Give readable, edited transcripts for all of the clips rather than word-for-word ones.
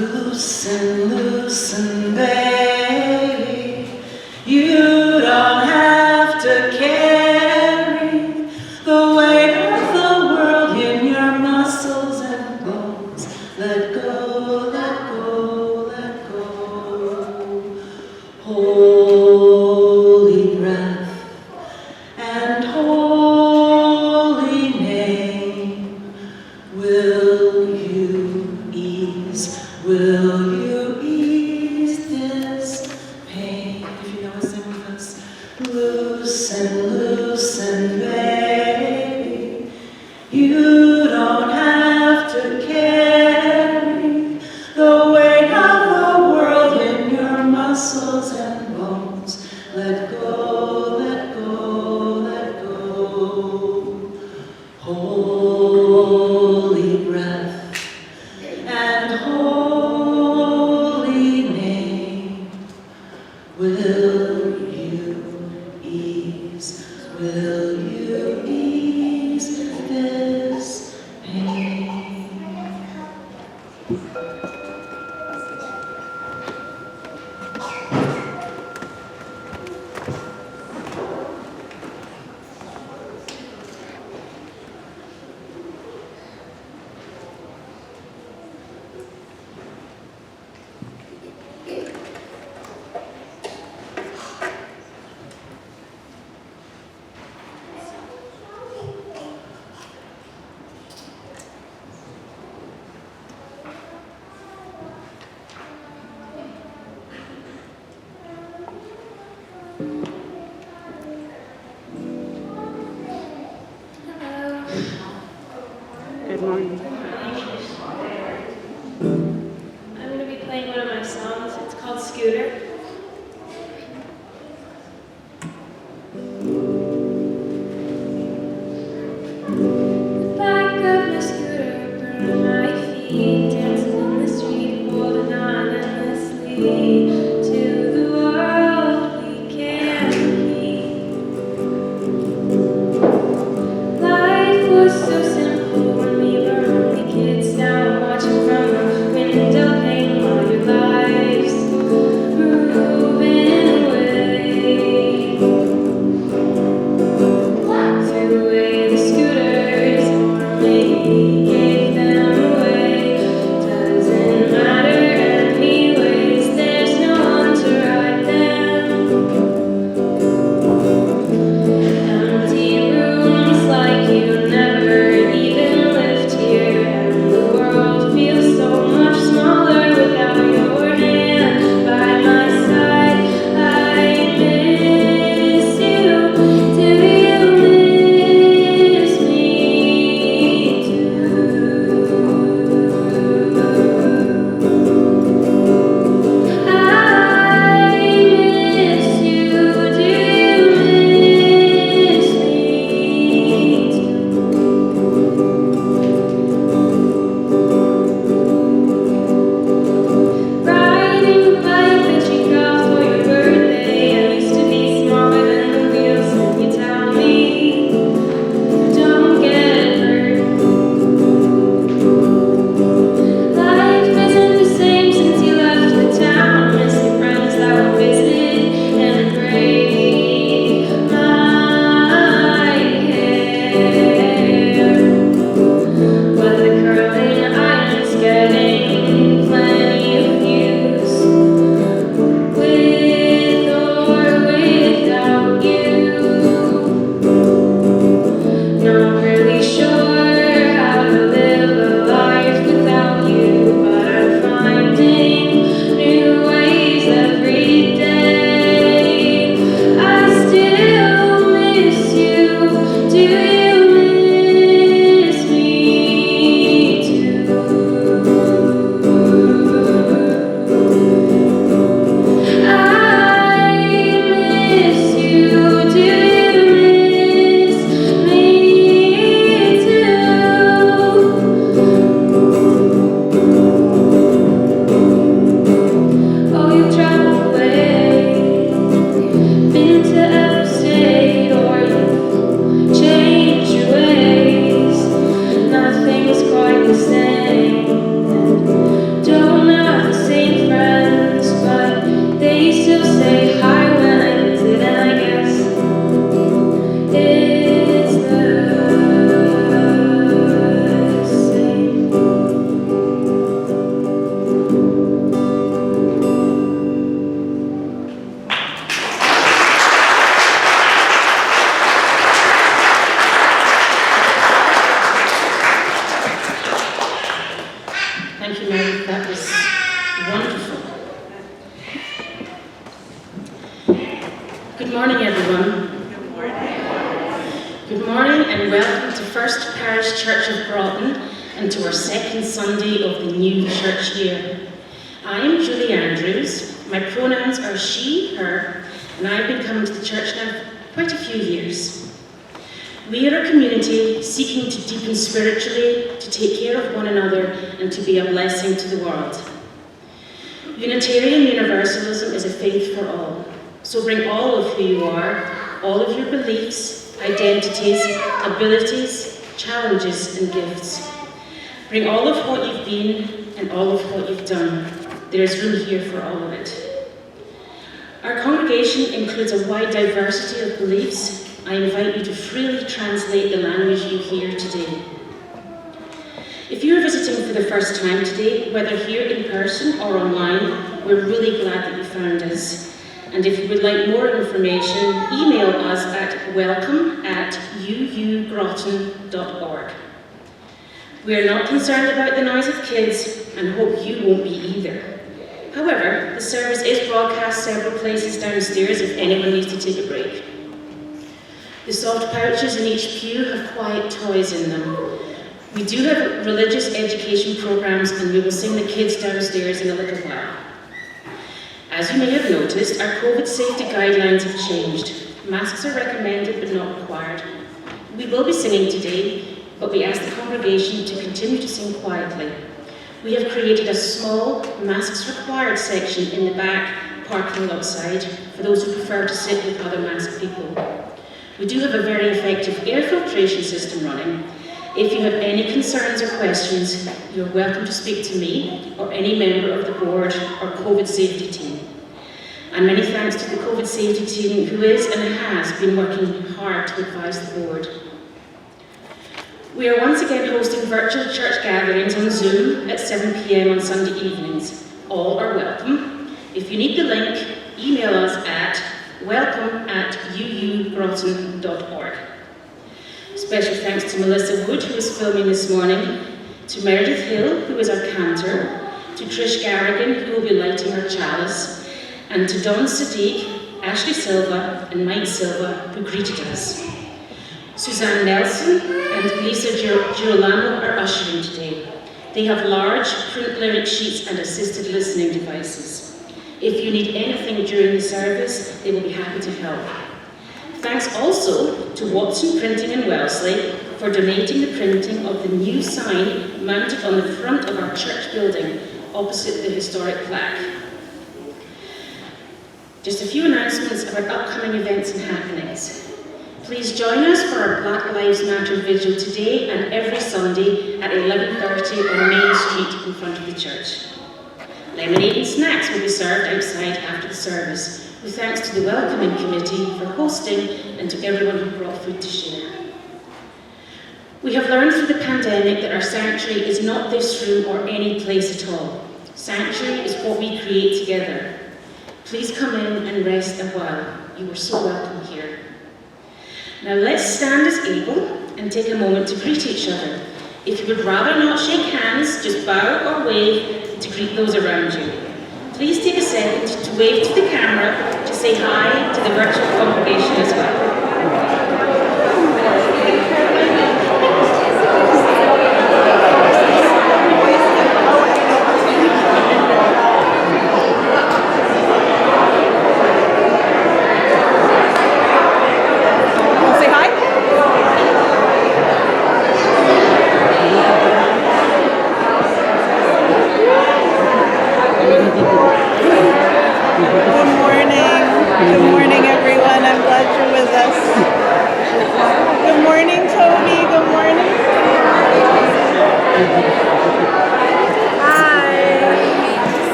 Loosen, loosen, baby. You don't have to carry the weight of the world in your muscles and bones. Let go, let go, let go. Holy breath and holy name, will you ease? Will you ease this pain? If you know it, sing with us. Loosen, loosen, baby. You don't have to carry the weight of the world in your muscles and bones. Let go, let go, let go. Holy breath and holy name, will you ease? Will you ease this pain? Good morning. I'm going to be playing one of my songs. It's called Scooter. The back of my scooter, burning my feet, dancing in the street, holding on endlessly to the world we can't keep. Life was so simple when we were only kids. Now I'm watching from a window pane while your life's moving away. Threw away the scooters, or maybe gave them away. Doesn't matter anyways, there's no one to ride them. Empty rooms like you never even lived here, and the world feels so much smaller without your hand by my side. I miss you. Do you miss me too? I miss you. Do you miss me too? Riding the bike that you got for your birthday. I used to be smaller than the wheels, and you tell me don't get hurt. Life isn't the same since you left the town. Miss your friends that would visit and braid my hair. But the curling iron's getting plenty of use, with or without you. Not really sure how to live a life without you, but I'm finding new ways every day. I still miss you. Do you miss me too? I miss you. Do you miss me too? Oh, you traveled away, been to every state, or you've changed Good morning and welcome to First Parish Church of Groton and to our second Sunday of the new church year. I am Julie Andrews. My pronouns are she, her, and I've been coming to the church now quite a few years. We are a community seeking to deepen spiritually, to take care of one another, and to be a blessing to the world. Unitarian Universalism is a faith for all. So bring all of who you are, all of your beliefs, identities, abilities, challenges and gifts. Bring all of what you've been and all of what you've done. There is room here for all of it. Our congregation includes a wide diversity of beliefs. I invite you to freely translate the language you hear today. If you are visiting for the first time today, whether here in person or online, we're really glad that you found us. And if you would like more information, email us at welcome@uugroton.org. We are not concerned about the noise of kids and hope you won't be either. However, the service is broadcast several places downstairs if anyone needs to take a break. The soft pouches in each pew have quiet toys in them. We do have religious education programs and we will sing the kids downstairs in a little while. As you may have noticed, our COVID safety guidelines have changed. Masks are recommended but not required. We will be singing today, but we ask the congregation to continue to sing quietly. We have created a small masks required section in the back parking lot side for those who prefer to sit with other masked people. We do have a very effective air filtration system running. If you have any concerns or questions, you're welcome to speak to me or any member of the board or COVID safety team. And many thanks to the COVID safety team who is and has been working hard to advise the board. We are once again hosting virtual church gatherings on Zoom at 7 p.m. on Sunday evenings. All are welcome. If you need the link, email us at welcome@uugroton.org. Special thanks to Melissa Wood, who is filming this morning, to Meredith Hill, who is our cantor, to Trish Garrigan, who will be lighting her chalice, and to Don Sadiq, Ashley Silva, and Mike Silva, who greeted us. Suzanne Nelson and Lisa Girolamo are ushering today. They have large print lyric sheets and assisted listening devices. If you need anything during the service, they will be happy to help. Thanks also to Watson Printing in Wellesley for donating the printing of the new sign mounted on the front of our church building opposite the historic plaque. Just a few announcements about upcoming events and happenings. Please join us for our Black Lives Matter vigil today and every Sunday at 11:30 on Main Street in front of the church. Lemonade and snacks will be served outside after the service, with thanks to the welcoming committee for hosting and to everyone who brought food to share. We have learned through the pandemic that our sanctuary is not this room or any place at all. Sanctuary is what we create together. Please come in and rest a while. You are so welcome here. Now let's stand as able and take a moment to greet each other. If you would rather not shake hands, just bow or wave to greet those around you. Please take a second to wave to the camera to say hi to the virtual congregation as well.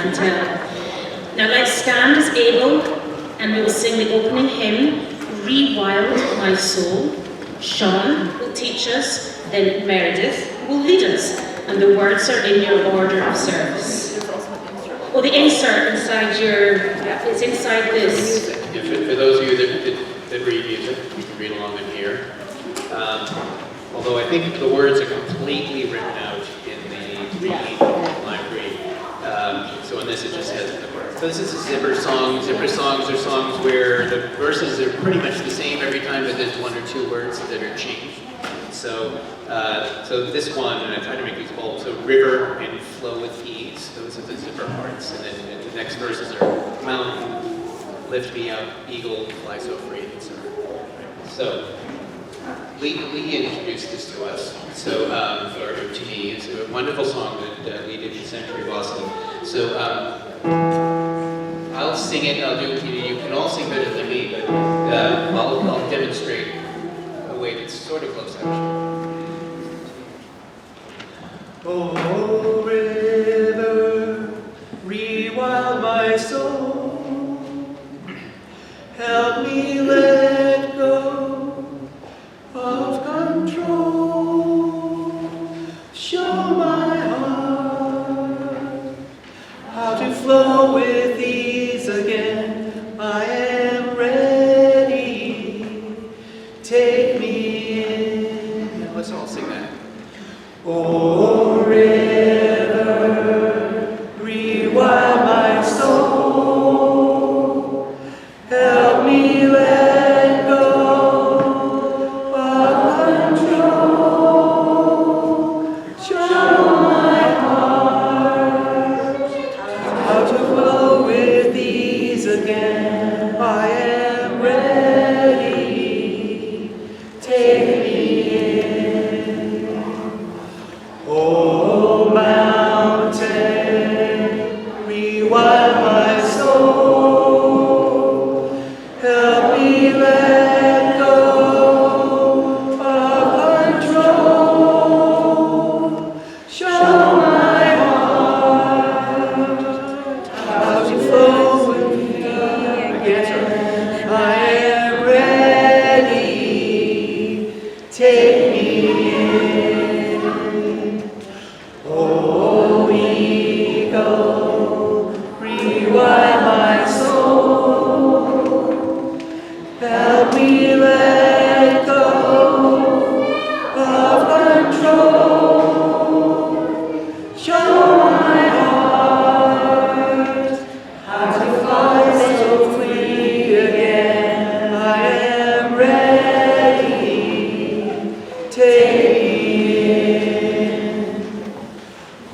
can tell. Now let's stand as able, and we will sing the opening hymn, Rewild My Soul. Sean will teach us, then Meredith will lead us, and the words are in your order of service. Oh, the insert inside it's inside this. Yeah, for those of you that read music, you can read along in here. Although I think the words are completely written out in the library. So in this it just has the words. So this is a zipper song. Zipper songs are songs where the verses are pretty much the same every time, but there's one or two words that are changed. So this one, and I tried to make these bold. So river and flow with ease. Those are the zipper parts. And then the next verses are mountain, lift me up, eagle, fly so free, etc. So Lee introduced this to us. So or to me, it's a wonderful song that Lee did in Century Boston. So I'll sing it. I'll do. You can all sing better than me, but I'll demonstrate a way that's sort of close actually. Oh, river, rewild my soul, help me let go of control, show my heart how to flow with ease again. I am ready, take me in. Now let's all sing that. Oh, river, rewild my soul, help me let go of control, show my heart how to flow with ease again. I am ready, take me in. Oh, mountain, rewild my soul, help me let go of control, show my heart how to flow with me again. I am ready, take me in. Oh, eagle, rewild my soul, help me let go of control, show my heart how to fly so free again. I am ready, take me in.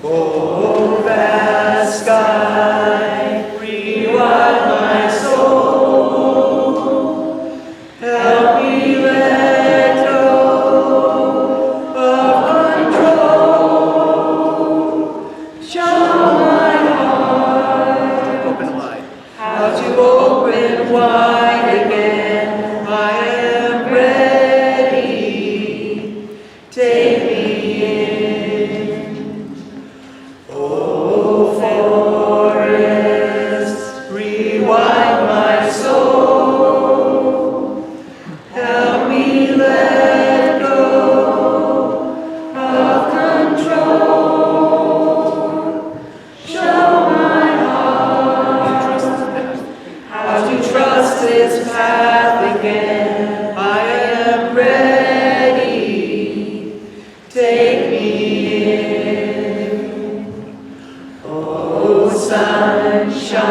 Oh, vast sky, rewild my soul, help me let go of control, show my heart open wide, how to open wide again. I am ready, take me in. Oh, forest, rewild my soul, help me let go of control, show my heart how to trust its path again. I am ready, take me in. Oh, sunshine,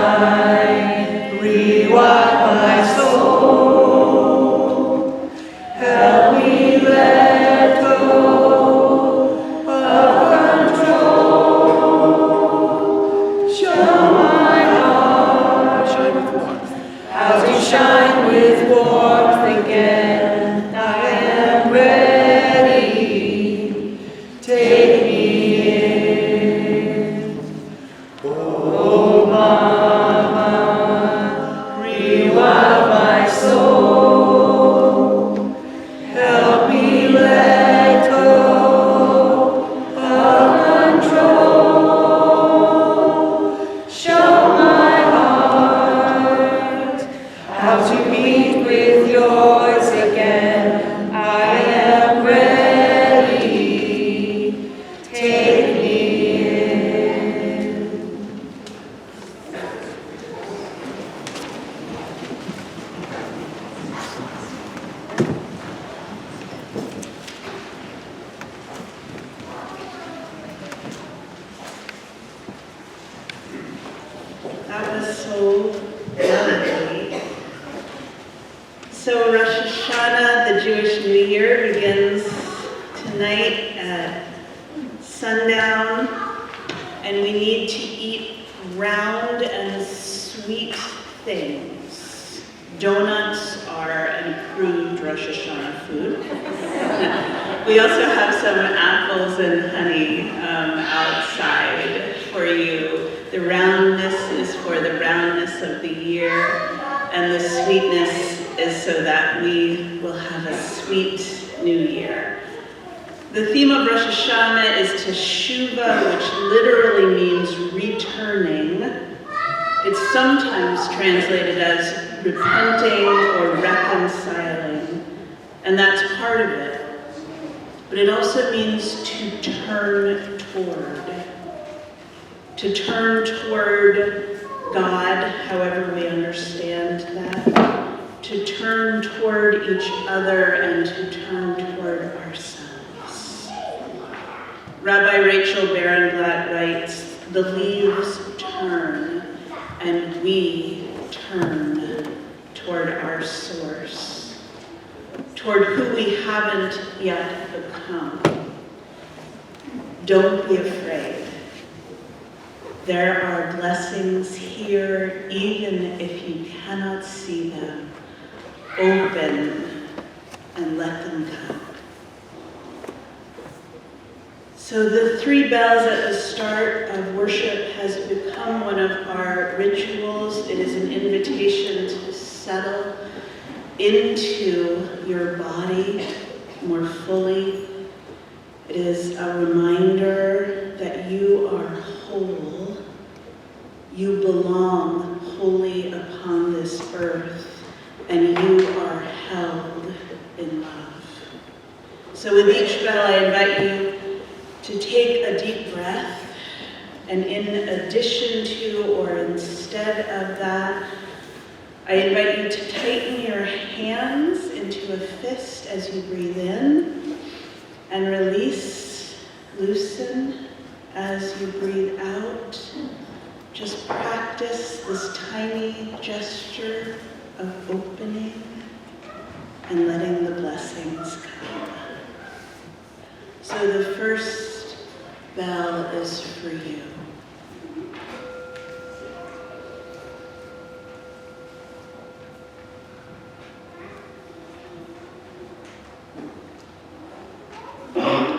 rewild my soul, help me let go of control, show my heart how to shine with warmth again. I am ready, take me in. Oh, mama, So Rosh Hashanah, the Jewish New Year, begins tonight at sundown, and we need to eat round and sweet things. Donuts are an approved Rosh Hashanah food. We also have some apples and honey outside for you. The roundness is for the roundness of the year, and the sweetness is so that we will have a sweet new year. The theme of Rosh Hashanah is Teshuvah, which literally means returning. It's sometimes translated as repenting or reconciling, and that's part of it. But it also means to turn toward. To turn toward God, however we understand that. To turn toward each other and to turn toward ourselves. Rabbi Rachel Barenblatt writes, "The leaves turn and we turn toward our source, toward who we haven't yet become. Don't be afraid. There are blessings here, even if you cannot see them. Open and let them come." So the 3 bells at the start of worship has become one of our rituals. It is an invitation to settle into your body more fully. It is a reminder that you are whole. You belong wholly upon this earth, and you are held in love. So with each bell, I invite you to take a deep breath, and in addition to or instead of that, I invite you to tighten your hands into a fist as you breathe in, and release, loosen as you breathe out. Just practice this tiny gesture of opening and letting the blessings come. So the first bell is for you.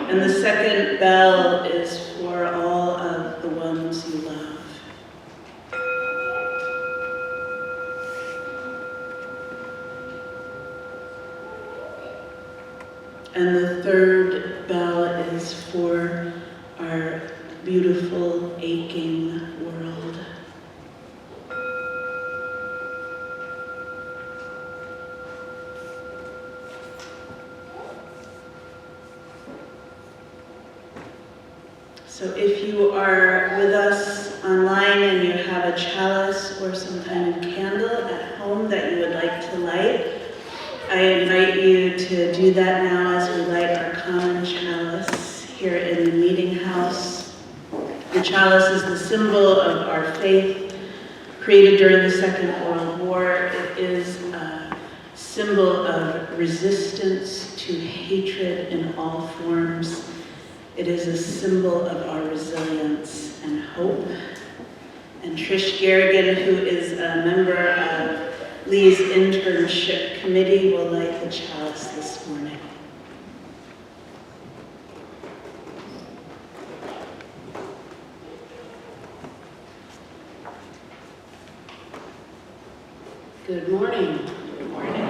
And the second bell is for all of the ones you love. And the third bell is for our beautiful, aching world. So if you are with us online and you have a chalice or some kind of candle at home that you would like to light, I invite you to do that now as we light our common chalice here in the meeting house. The chalice is the symbol of our faith, created during the Second World War. It is a symbol of resistance to hatred in all forms. It is a symbol of our resilience and hope. And Trish Garrigan, who is a member of Lee's internship committee, will light the chalice this morning. Good morning. Good morning.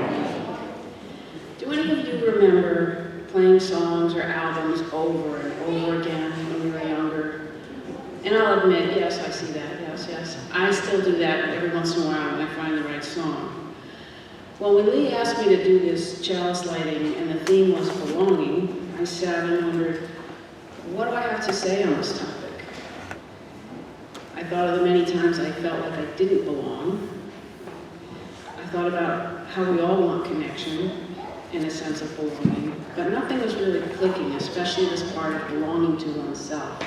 Do any of you remember playing songs or albums over and over again when you were younger? And I'll admit, yes, I see that, yes. I still do that every once in a while when I find the right song. Well, when Lee asked me to do this chalice lighting and the theme was belonging, I sat and wondered, what do I have to say on this topic? I thought of the many times I felt like I didn't belong. I thought about how we all want connection and a sense of belonging, but nothing was really clicking, especially this part of belonging to oneself.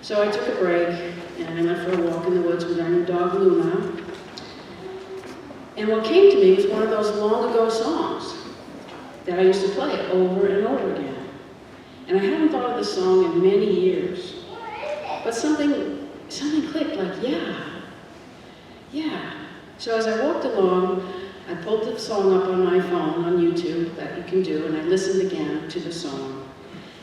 So I took a break and I went for a walk in the woods with our new dog Luna. And what came to me was one of those long ago songs that I used to play over and over again. And I haven't thought of the song in many years. But something clicked, like, yeah. So as I walked along, I pulled the song up on my phone, on YouTube, that you can do, and I listened again to the song.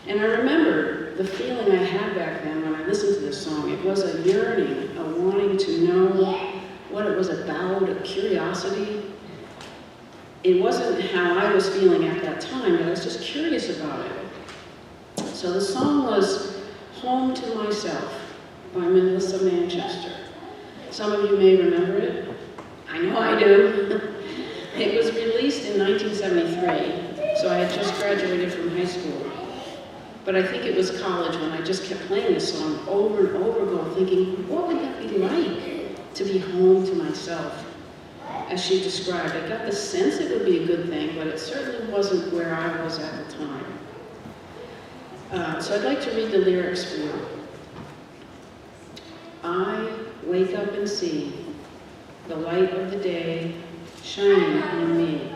And I remember the feeling I had back then when I listened to this song. It was a yearning, a wanting to know what it was about, a curiosity. It wasn't how I was feeling at that time, but I was just curious about it. So the song was Home to Myself by Melissa Manchester. Some of you may remember it. I know I do. It was released in 1973, so I had just graduated from high school. But I think it was college when I just kept playing this song over and over again, thinking, what would that be like to be home to myself? As she described, I got the sense it would be a good thing, but it certainly wasn't where I was at the time. So I'd like to read the lyrics for you. I wake up and see the light of the day shining on me.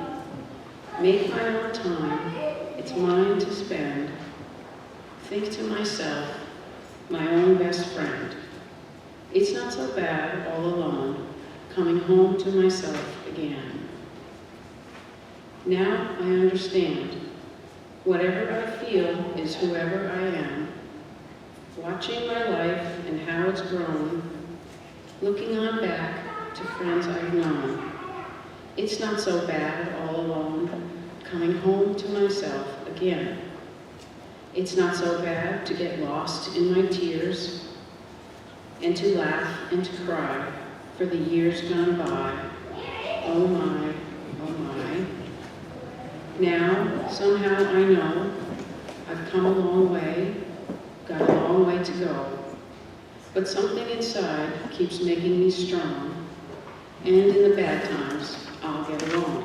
Make my own time, it's mine to spend. Think to myself, my own best friend. It's not so bad all alone, coming home to myself again. Now I understand. Whatever I feel is whoever I am. Watching my life and how it's grown, looking on back to friends I've known. It's not so bad all alone, coming home to myself again. It's not so bad to get lost in my tears and to laugh and to cry for the years gone by. Oh my, oh my. Now, somehow I know I've come a long way, got a long way to go. But something inside keeps making me strong, and in the bad times, I'll get along.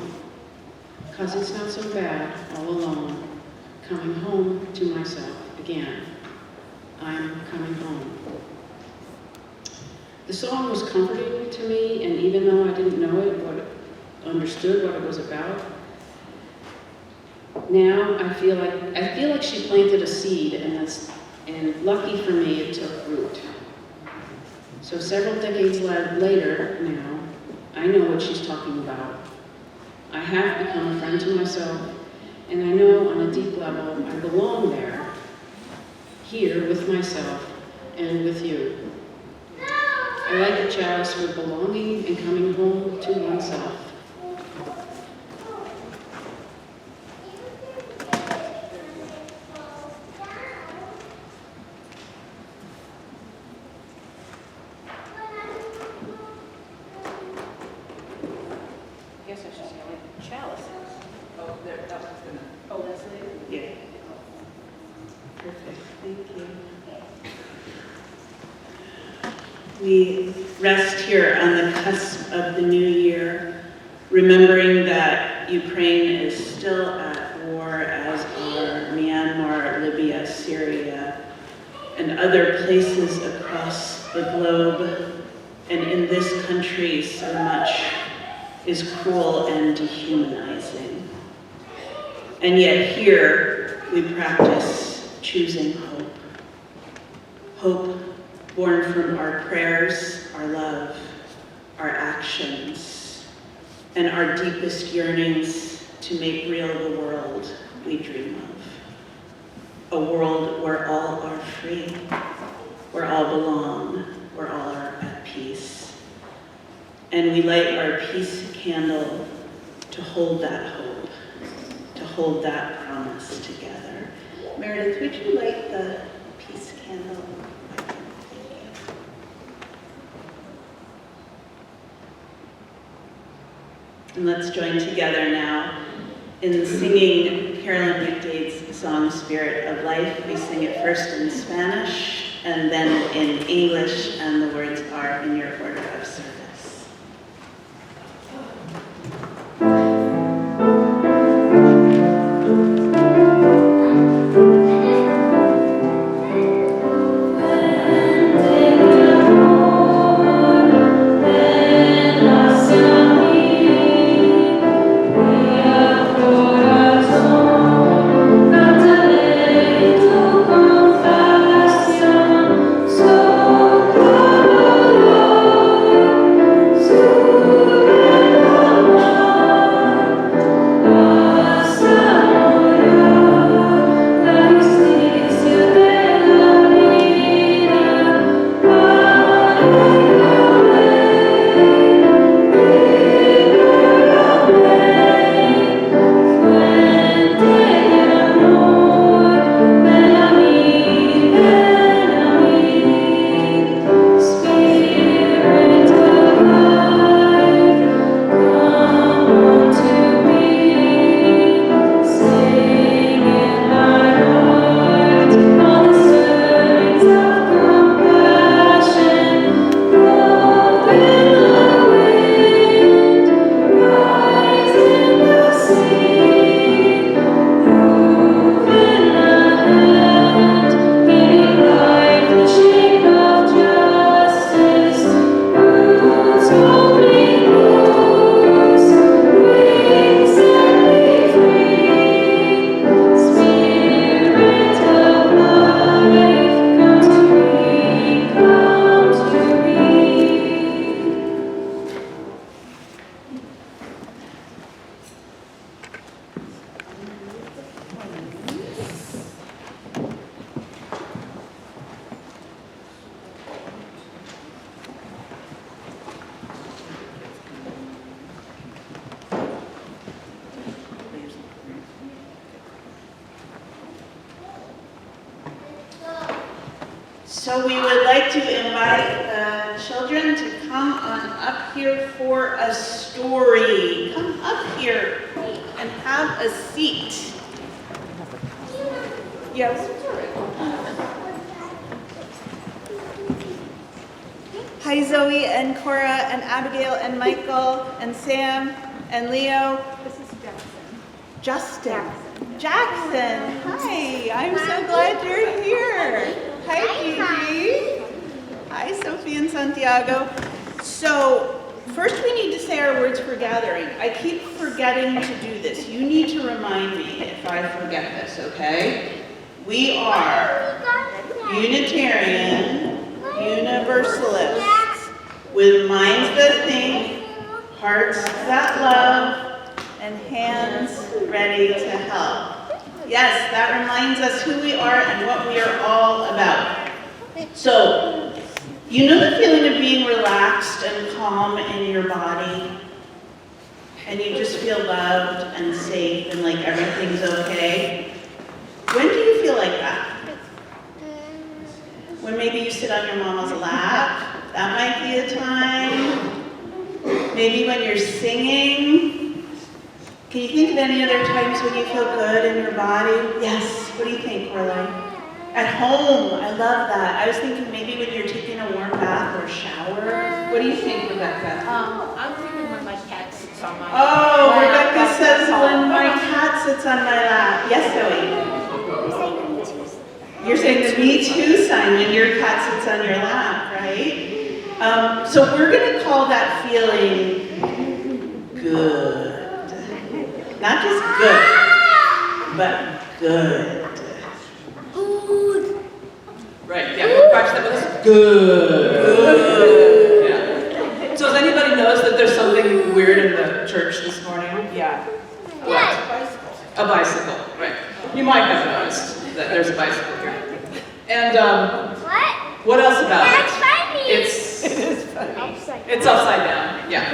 'Cause it's not so bad all alone, coming home to myself again. I'm coming home. The song was comforting to me, and even though I didn't know it, understood what it was about, now I feel like she planted a seed, and lucky for me, it took root. So several decades later now, I know what she's talking about. I have become a friend to myself, and I know on a deep level I belong there, here with myself and with you. I like a chalice for belonging and coming home to oneself. I guess I should say I like chalices. Oh, there, that one's gonna. Oh, that's later? Yeah. Perfect, thank you. We rest here on the cusp of the new year, remembering that Ukraine is still at war, as are Myanmar, Libya, Syria, and other places across the globe. And in this country, so much is cruel and dehumanizing. And yet here, we practice choosing hope. Hope born from our prayers, our love, our actions, and our deepest yearnings to make real the world we dream of. A world where all are free, where all belong, where all are at peace. And we light our peace candle to hold that hope, to hold that promise together. Meredith, would you light the peace candle? And let's join together now in singing Carolyn McDade's song, Spirit of Life. We sing it first in Spanish and then in English, and the words are in your order of service. When So we would like to invite the children to come on up here for a story. Come up here and have a seat. Yes. Hi, Zoe and Cora and Abigail and Michael and Sam and Leo. This is Justin. Jackson. Hi, I'm so glad you're here. Hi, Gigi. Hi, Sophie and Santiago. So, first we need to say our words for gathering. I keep forgetting to do this. You need to remind me if I forget this, okay? We are Unitarian, Universalists, with minds that think, hearts that love, and hands ready to help. Yes, that reminds us who we are and what we are all about. So, you know the feeling of being relaxed and calm in your body? And you just feel loved and safe and like everything's okay? When do you feel like that? When maybe you sit on your mama's lap? That might be a time. Maybe when you're singing. Can you think of any other times when you feel good in your body? Yes. What do you think, Orlai? At home. I love that. I was thinking maybe when you're taking a warm bath or shower. What do you think, Rebecca? I'm thinking when my cat sits on my lap. Oh, Rebecca says when my cat sits on my lap. Yes, Zoe? You're saying the Me Too sign when your cat sits on your lap, right? So we're going to call that feeling good. Not just good, but good. Good. Right, yeah, we'll practice that with us. Good. Yeah. So does anybody notice that there's something weird in the church this morning? Yeah. What? A bicycle, right. You might have noticed that there's a bicycle here. And what else about it? That's funny. It's upside down. Yeah.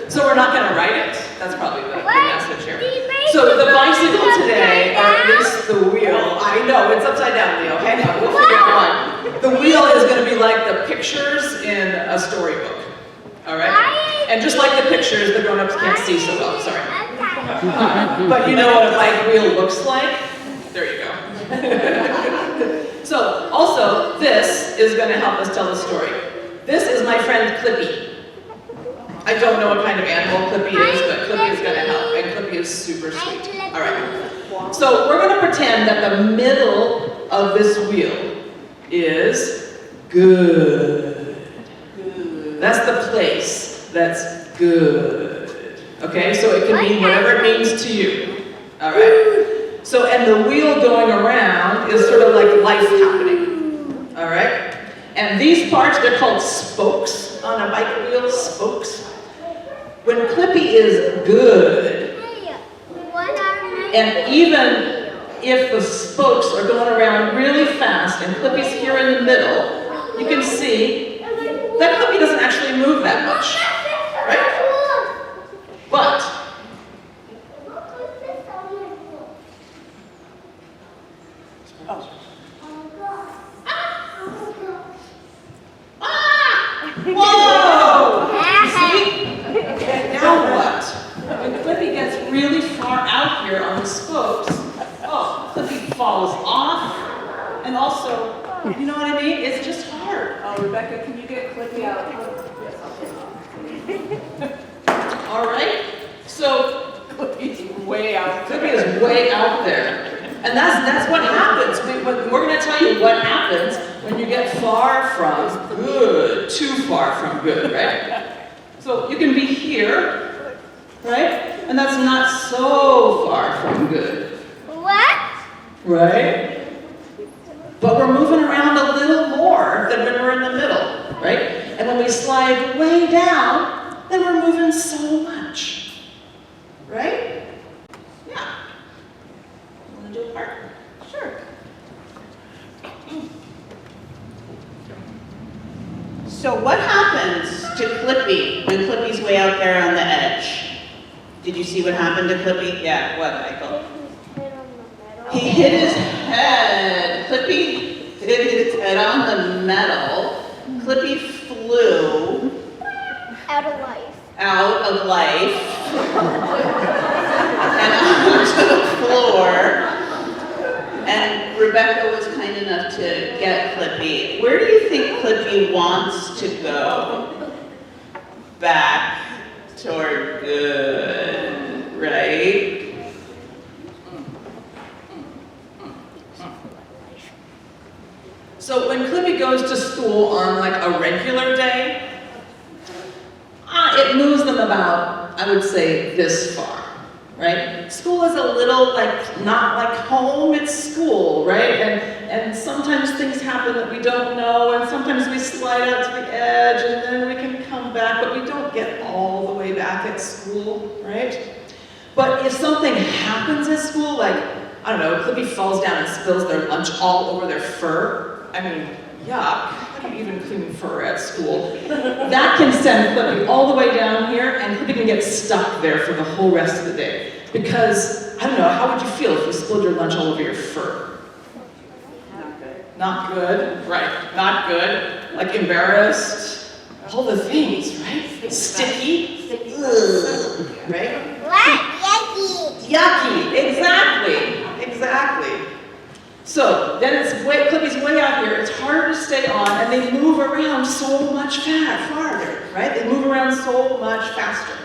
So we're not going to write it. That's probably the message here. So the bicycle today, or at least the wheel, I know it's upside down, Leo. Hang on, we'll figure out why. The wheel is going to be like the pictures in a storybook. All right? And just like the pictures, the grown-ups can't see so well. Sorry. But you know what a bike wheel looks like? There you go. So, also, this is going to help us tell the story. This is my friend Clippy. I don't know what kind of animal Clippy is, but Clippy is going to help, and Clippy is super sweet. All right. So we're going to pretend that the middle of this wheel is good. That's the place that's good. Okay, so it can mean whatever it means to you. All right. So, and the wheel going around is sort of like life happening. All right. And these parts, they're called spokes on a bike wheel, spokes. When Clippy is good, and even if the spokes are going around really fast and Clippy's here in the middle, you can see that Clippy doesn't actually move that much, right? But whoa! See? Now what? When Clippy gets really far out here on the spokes, Clippy falls off, and also, you know what I mean? It's just hard. Oh, Rebecca, can you get Clippy out? All right? So Clippy's way out. Clippy is way out there. And that's what happens. We're going to tell you what happens when you get far from good, too far from good, right? So you can be here, right? And that's not so far from good. What? Right? But we're moving around a little more than when we're in the middle, right? And when we slide way down, then we're moving so much. Right? Yeah. Want to do a part? Sure. So what happens to Clippy when Clippy's way out there on the edge? Did you see what happened to Clippy? Yeah, what, Michael? He hit his head. Clippy hit his head on the metal. Clippy flew Out of life. out of life and onto the floor. And Rebecca was kind enough to get Clippy. Where do you think Clippy wants to go? Back toward good, right? So when Clippy goes to school on like a regular day, it moves them about, I would say, this far, right? School is a little like, not like home, it's school, right? And sometimes things happen that we don't know, and sometimes we slide out to the edge, and then we can come back, but we don't get all the way back at school, right? But if something happens at school, like, I don't know, Clippy falls down and spills their lunch all over their fur, I mean, yuck, how do you even clean fur at school? That can send Clippy all the way down here, and Clippy can get stuck there for the whole rest of the day. Because, I don't know, how would you feel if you spilled your lunch all over your fur? Not good. Not good, right, not good. Like embarrassed, all the things, right? Sticky, ugh, right? What? Yucky. Yucky, exactly. So then Clippy's way out here, it's harder to stay on, and they move around so much farther, right? They move around so much faster.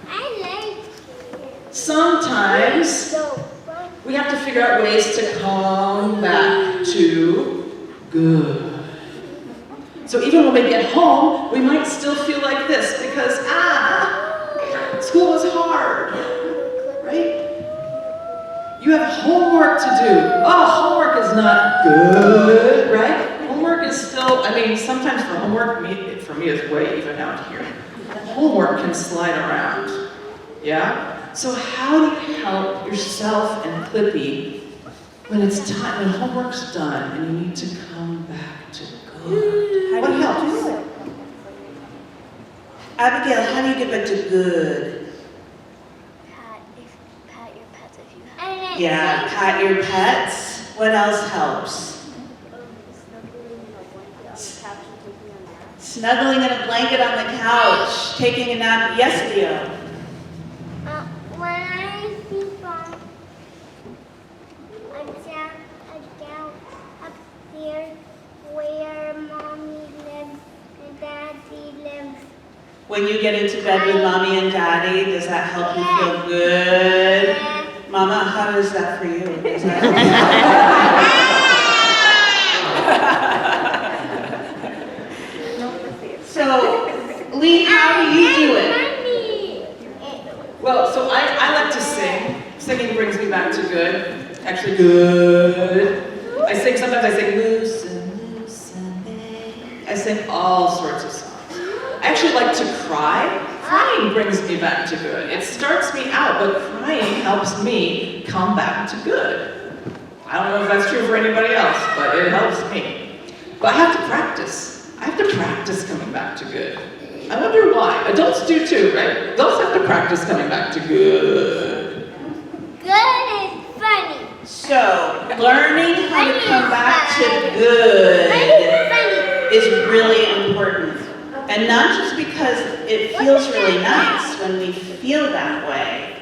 I like Sometimes we have to figure out ways to come back to good. So even when we get home, we might still feel like this because, school was hard, right? You have homework to do. Oh, homework is not good, right? Homework is still, I mean, sometimes for homework, for me it's way even out here. Homework can slide around, yeah? So how do you help yourself and Clippy when it's time, when homework's done and you need to come back to good? What helps? Abigail, how do you get back to good? pat your pets if you have. Yeah, pat your pets. What else helps? Snuggling in a blanket on the couch, taking a nap. Yes, Leo. When I sleep on, down upstairs where mommy lives and daddy lives. When you get into bed with mommy and daddy, does that help you feel good? Yeah. Mama, how is that for you? Is that So, Lee, how do you do it? Well, so I like to sing. Singing brings me back to good. Actually, good. I sing, sometimes I sing loosen, loosen. I sing all sorts of songs. I actually like to cry. Crying crying brings me back to good. It starts me out, but crying helps me come back to good. I don't know if that's true for anybody else, but it helps me. But I have to practice. I have to practice coming back to good. I wonder why. Adults do too, right? Adults have to practice coming back to good. Good is funny. So, learning how to come back to good is really important. And not just because it feels really nice when we feel that way.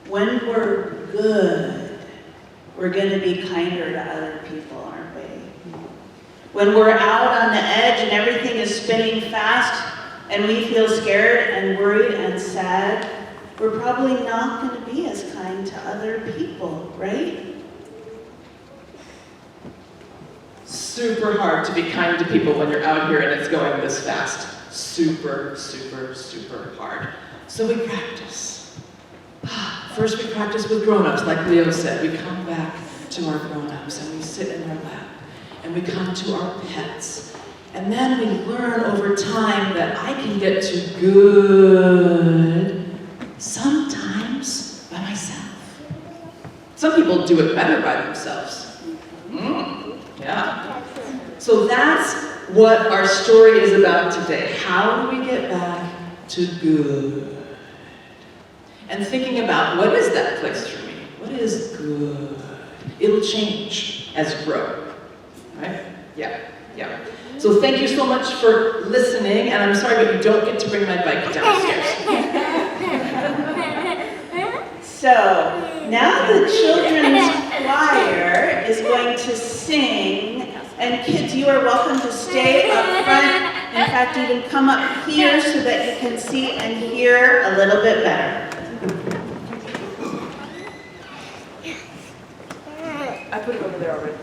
When we're good, we're going to be kinder to other people, aren't we? When we're out on the edge and everything is spinning fast and we feel scared and worried and sad, we're probably not going to be as kind to other people, right? Super hard to be kind to people when you're out here and it's going this fast. Super, super, super hard. So we practice. First we practice with grown-ups, like Leo said. We come back to our grown-ups and we sit in their lap. And we come to our pets. And then we learn over time that I can get to good sometimes by myself. Some people do it better by themselves. Yeah. So that's what our story is about today. How do we get back to good? And thinking about what is that place for me? What is good? It'll change as you grow. Right? Yeah. So thank you so much for listening, and I'm sorry, but you don't get to bring my bike downstairs. So, now the children's choir is going to sing, and kids, you are welcome to stay up front. In fact, even come up here so that you can see and hear a little bit better. I put it over there already.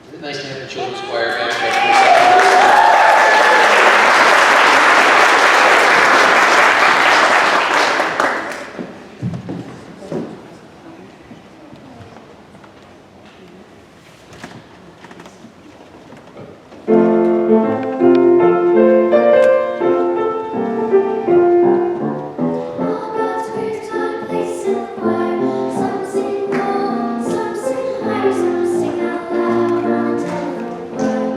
Is it nice to have the children's choir back? Some sing low, some sing high, some sing out loud on a telephone wire.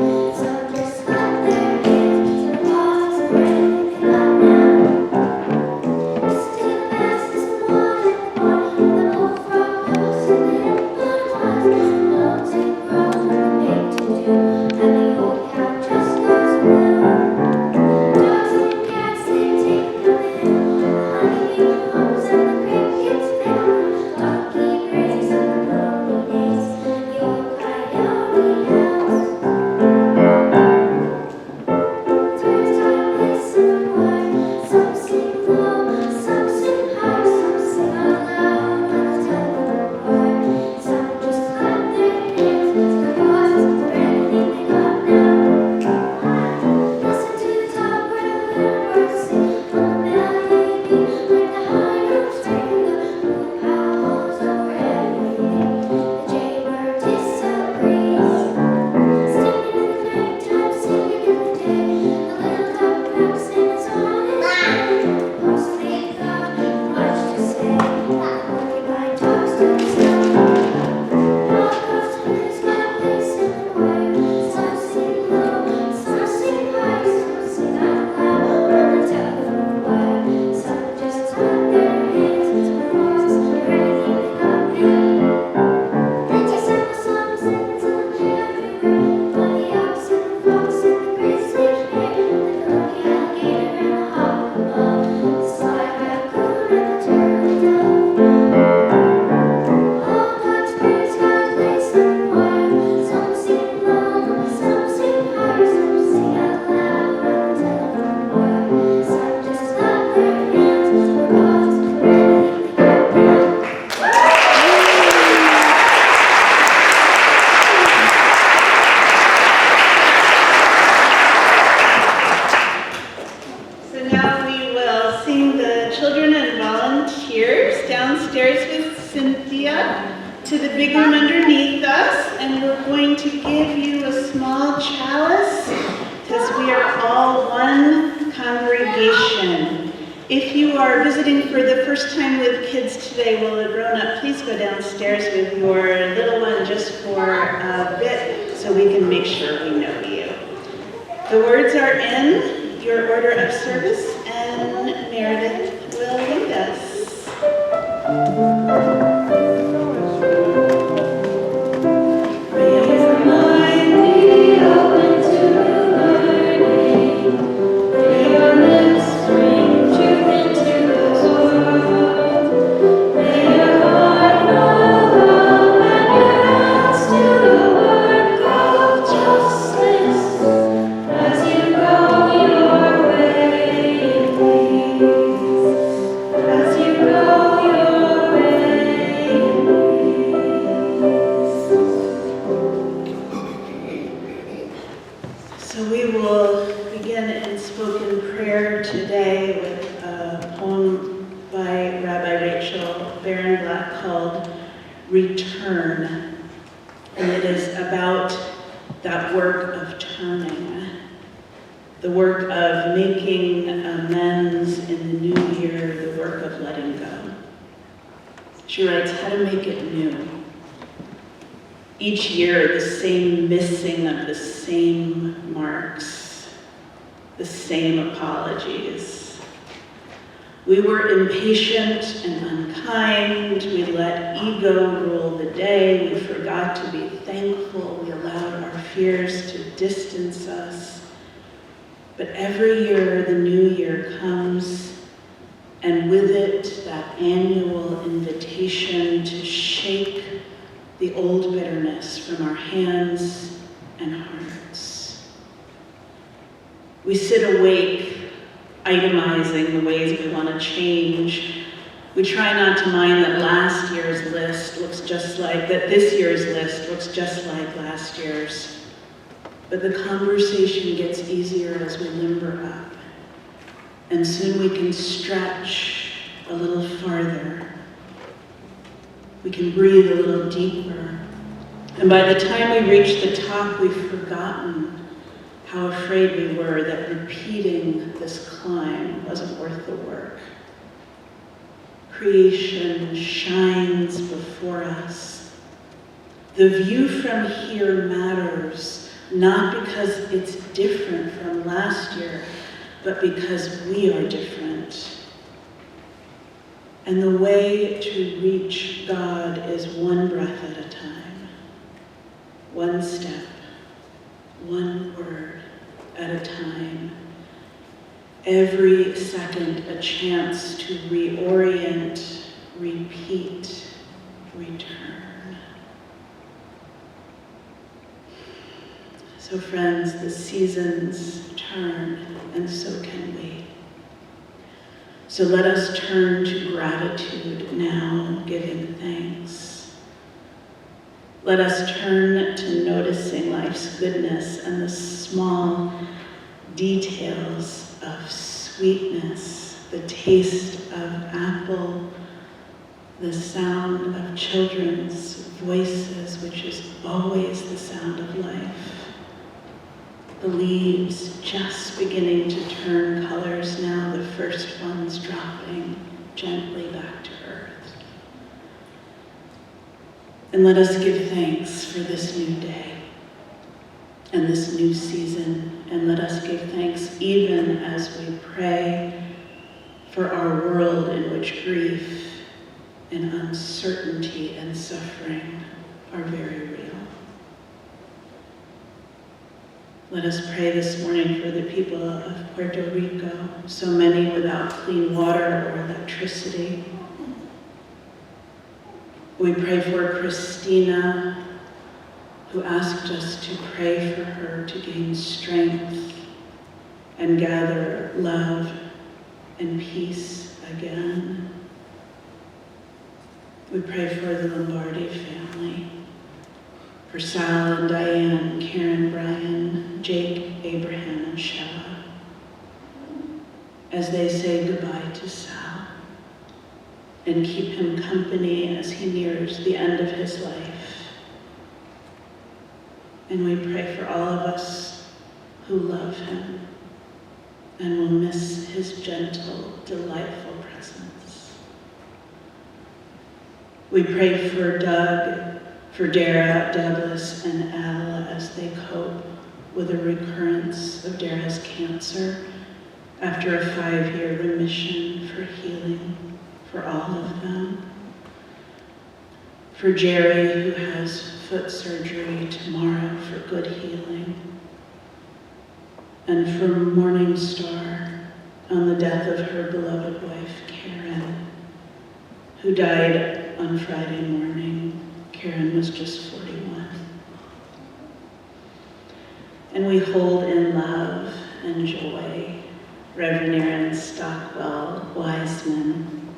and we're going to give you a small chalice because we are all one congregation. If you are visiting for the first time with kids today, well, a grown-up, please go downstairs with your little one just for a bit so we can make sure we know you. The words are in your order of service, and Meredith will lead us. Return, and it is about that work of turning, the work of making amends in the new year, the work of letting go. She writes, how to make it new. Each year, the same missing of the same marks, the same apologies. We were impatient and unkind. We let ego rule the day. We forgot to be thankful. We allowed our fears to distance us. But every year, the new year comes, and with it, that annual invitation to shake the old bitterness from our hands and hearts. We sit awake, itemizing the ways we want to change. We try not to mind that last year's list looks just like, that this year's list looks just like last year's. But the conversation gets easier as we limber up. And soon we can stretch a little farther. We can breathe a little deeper. And by the time we reach the top, we've forgotten how afraid we were that repeating this climb wasn't worth the work. Creation shines before us. The view from here matters, not because it's different from last year, but because we are different. And the way to reach God is one breath at a time, one step, one word at a time. Every second a chance to reorient, repeat, return. So friends, the seasons turn, and so can we. So let us turn to gratitude now, giving thanks. Let us turn to noticing life's goodness and the small details of sweetness, the taste of apple, the sound of children's voices, which is always the sound of life. The leaves just beginning to turn colors now, the first ones dropping gently back to earth. And let us give thanks for this new day and this new season, and let us give thanks even as we pray for our world in which grief and uncertainty and suffering are very real. Let us pray this morning for the people of Puerto Rico, so many without clean water or electricity. We pray for Christina, who asked us to pray for her to gain strength and gather love and peace again. We pray for the Lombardi family, for Sal and Diane, Karen, Brian, Jake, Abraham, and Shella, as they say goodbye to Sal and keep him company as he nears the end of his life. And we pray for all of us who love him and will miss his gentle, delightful presence. We pray for Doug, for Dara, Douglas, and Al as they cope with a recurrence of Dara's cancer after a 5-year remission, for healing for all of them. For Jerry, who has foot surgery tomorrow, for good healing. And for Morning Star, on the death of her beloved wife, Karen, who died on Friday morning. Karen was just 41. And we hold in love and joy Reverend Aaron Stockwell Wiseman,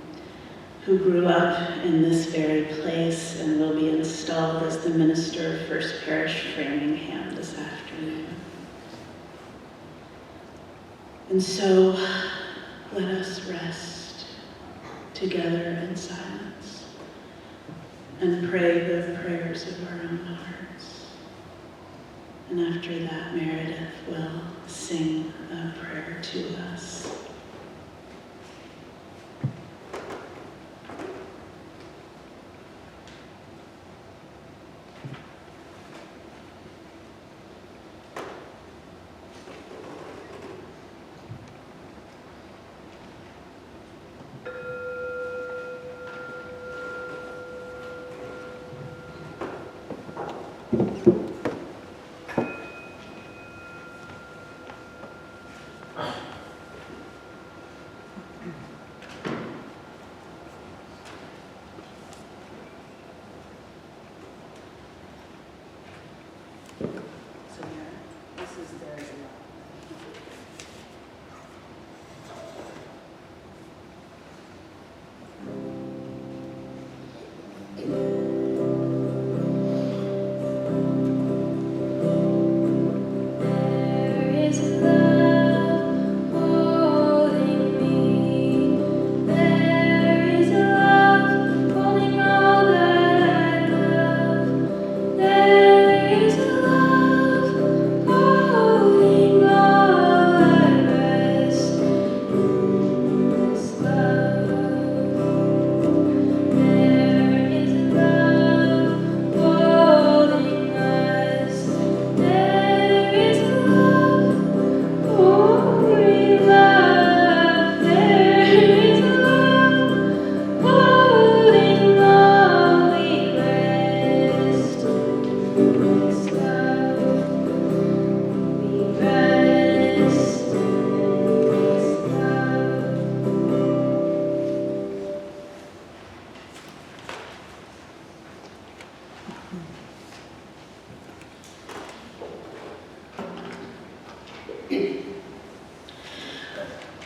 who grew up in this very place and will be installed as the minister of First Parish, Framingham, this afternoon. And so, let us rest together in silence and pray the prayers of our own hearts. And after that, Meredith will sing a prayer to us.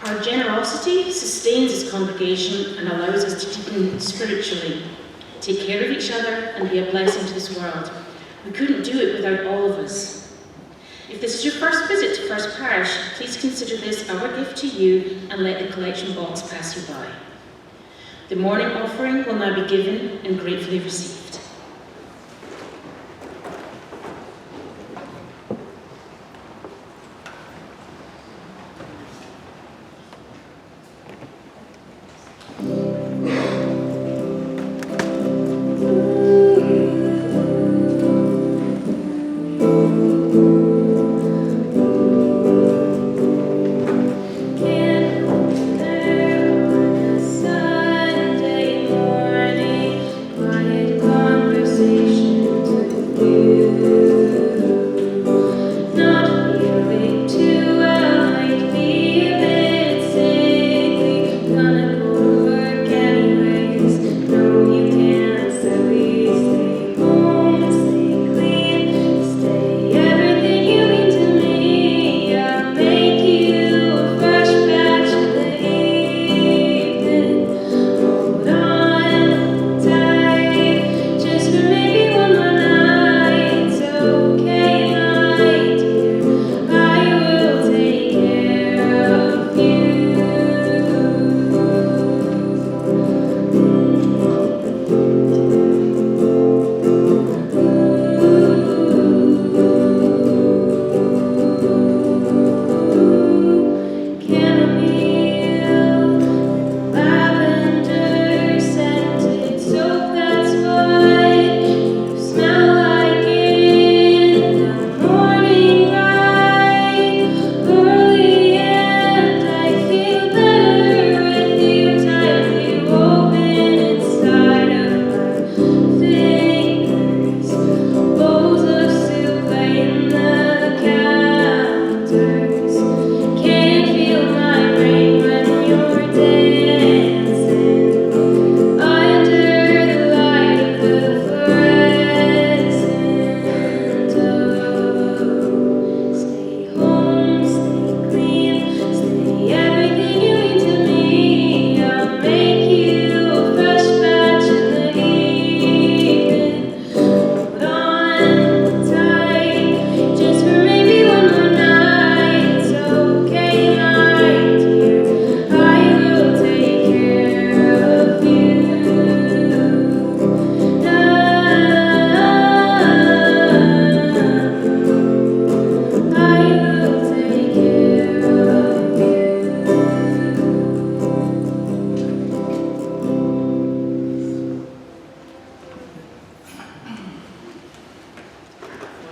Our generosity sustains this congregation and allows us to deepen spiritually, take care of each other and be a blessing to this world. We couldn't do it without all of us. If this is your first visit to First Parish, please consider this our gift to you and let the collection box pass you by. The morning offering will now be given and gratefully received. Sunday morning, quiet.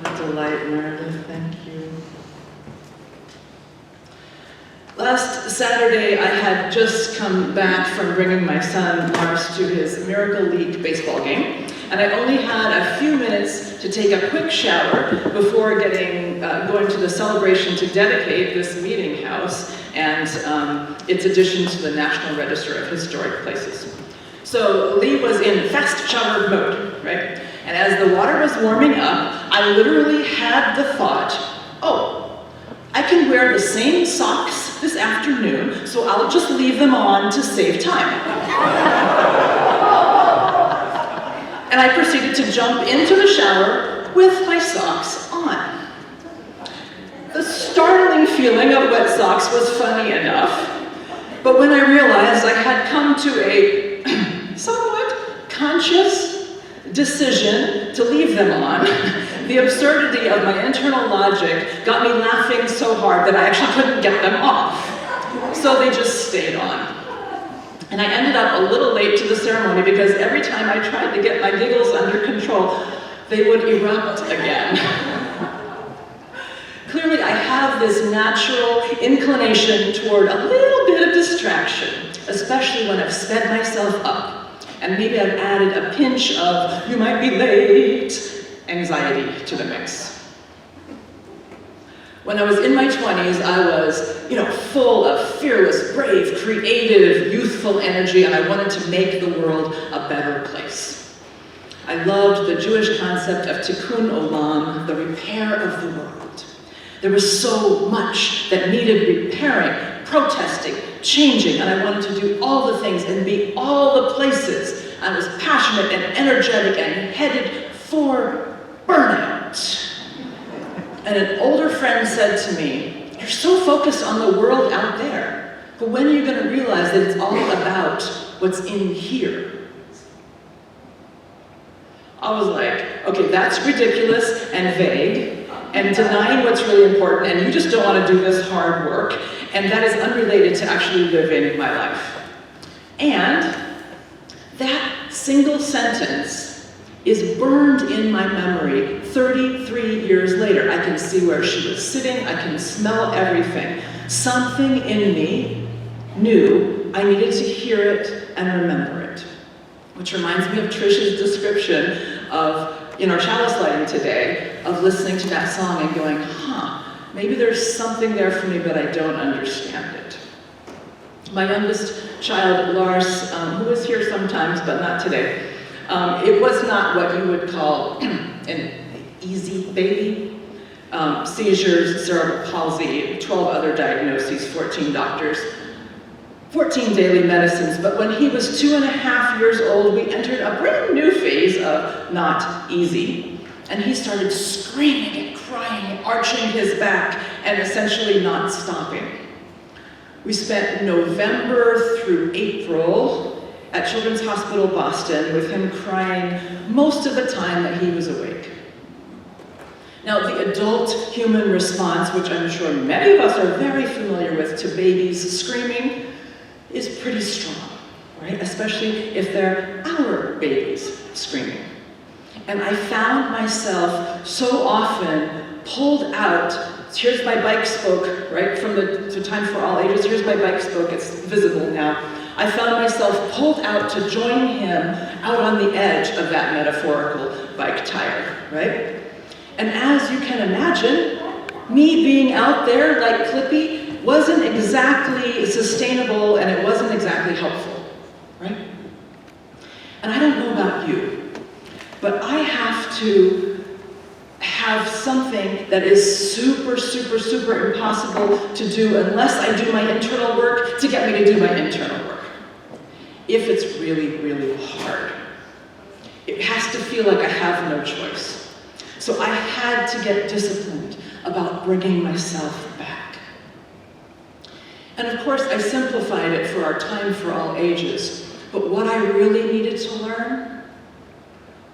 A delight, Meredith. Thank you. Last Saturday, I had just come back from bringing my son Mars to his Miracle League baseball game, and I only had a few minutes to take a quick shower before going to the celebration to dedicate this meeting house and its addition to the National Register of Historic Places. So Lee was in fast shower mode, right? And as the water was warming up, I literally had the thought, oh, I can wear the same socks this afternoon, so I'll just leave them on to save time. And I proceeded to jump into the shower with my socks on. The startling feeling of wet socks was funny enough, but when I realized I had come to a somewhat conscious decision to leave them on, the absurdity of my internal logic got me laughing so hard that I actually couldn't get them off. So they just stayed on. And I ended up a little late to the ceremony because every time I tried to get my giggles under control, they would erupt again. Clearly, I have this natural inclination toward a little bit of distraction, especially when I've sped myself up. And maybe I've added a pinch of, you might be late, anxiety to the mix. When I was in my 20s, I was, full of fearless, brave, creative, youthful energy, and I wanted to make the world a better place. I loved the Jewish concept of tikkun olam, the repair of the world. There was so much that needed repairing, protesting, changing, and I wanted to do all the things and be all the places. I was passionate and energetic and headed for burnout. And an older friend said to me, "You're so focused on the world out there, but when are you going to realize that it's all about what's in here?" I was like, okay, that's ridiculous and vague, and denying what's really important, and you just don't want to do this hard work, and that is unrelated to actually living my life. And that single sentence is burned in my memory 33 years later. I can see where she was sitting, I can smell everything. Something in me knew I needed to hear it and remember it. Which reminds me of Trish's description of, in our chalice lighting today, of listening to that song and going, maybe there's something there for me, but I don't understand it. My youngest child, Lars, who is here sometimes, but not today, it was not what you would call an easy baby. Seizures, cerebral palsy, 12 other diagnoses, 14 doctors, 14 daily medicines. But when he was 2.5 years old, we entered a brand new phase of not easy. And he started screaming and crying, arching his back, and essentially not stopping. We spent November through April at Children's Hospital Boston with him crying most of the time that he was awake. Now, the adult human response, which I'm sure many of us are very familiar with to babies screaming, is pretty strong, right? Especially if they're our babies screaming. And I found myself so often pulled out. Here's my bike spoke, right? From the Time for All Ages, here's my bike spoke, it's visible now. I found myself pulled out to join him out on the edge of that metaphorical bike tire, right? And as you can imagine, me being out there like Clippy wasn't exactly sustainable and it wasn't exactly helpful, right? And I don't know about you, but I have to have something that is super, super, super impossible to do unless I do my internal work to get me to do my internal work. If it's really, really hard. It has to feel like I have no choice. So I had to get disciplined about bringing myself back. And of course, I simplified it for our Time for All Ages, but what I really needed to learn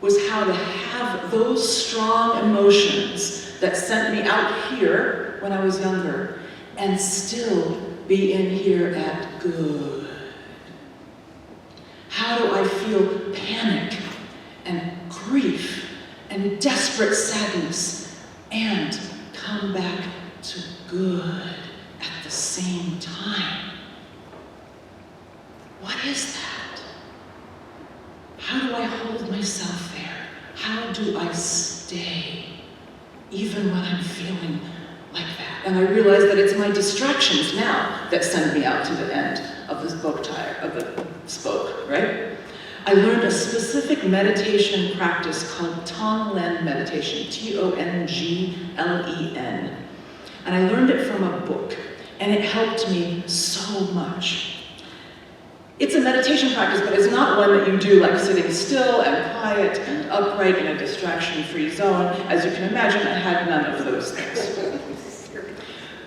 was how to have those strong emotions that sent me out here when I was younger and still be in here at good. How do I feel panic and grief and desperate sadness and come back to good at the same time. What is that? How do I hold myself there? How do I stay, even when I'm feeling like that? And I realize that it's my distractions now that send me out to the end of this boat tire, of the spoke, right? I learned a specific meditation practice called Tonglen meditation, Tonglen. And I learned it from a book, and it helped me so much. It's a meditation practice, but it's not one that you do like sitting still and quiet and upright in a distraction-free zone. As you can imagine, I had none of those things.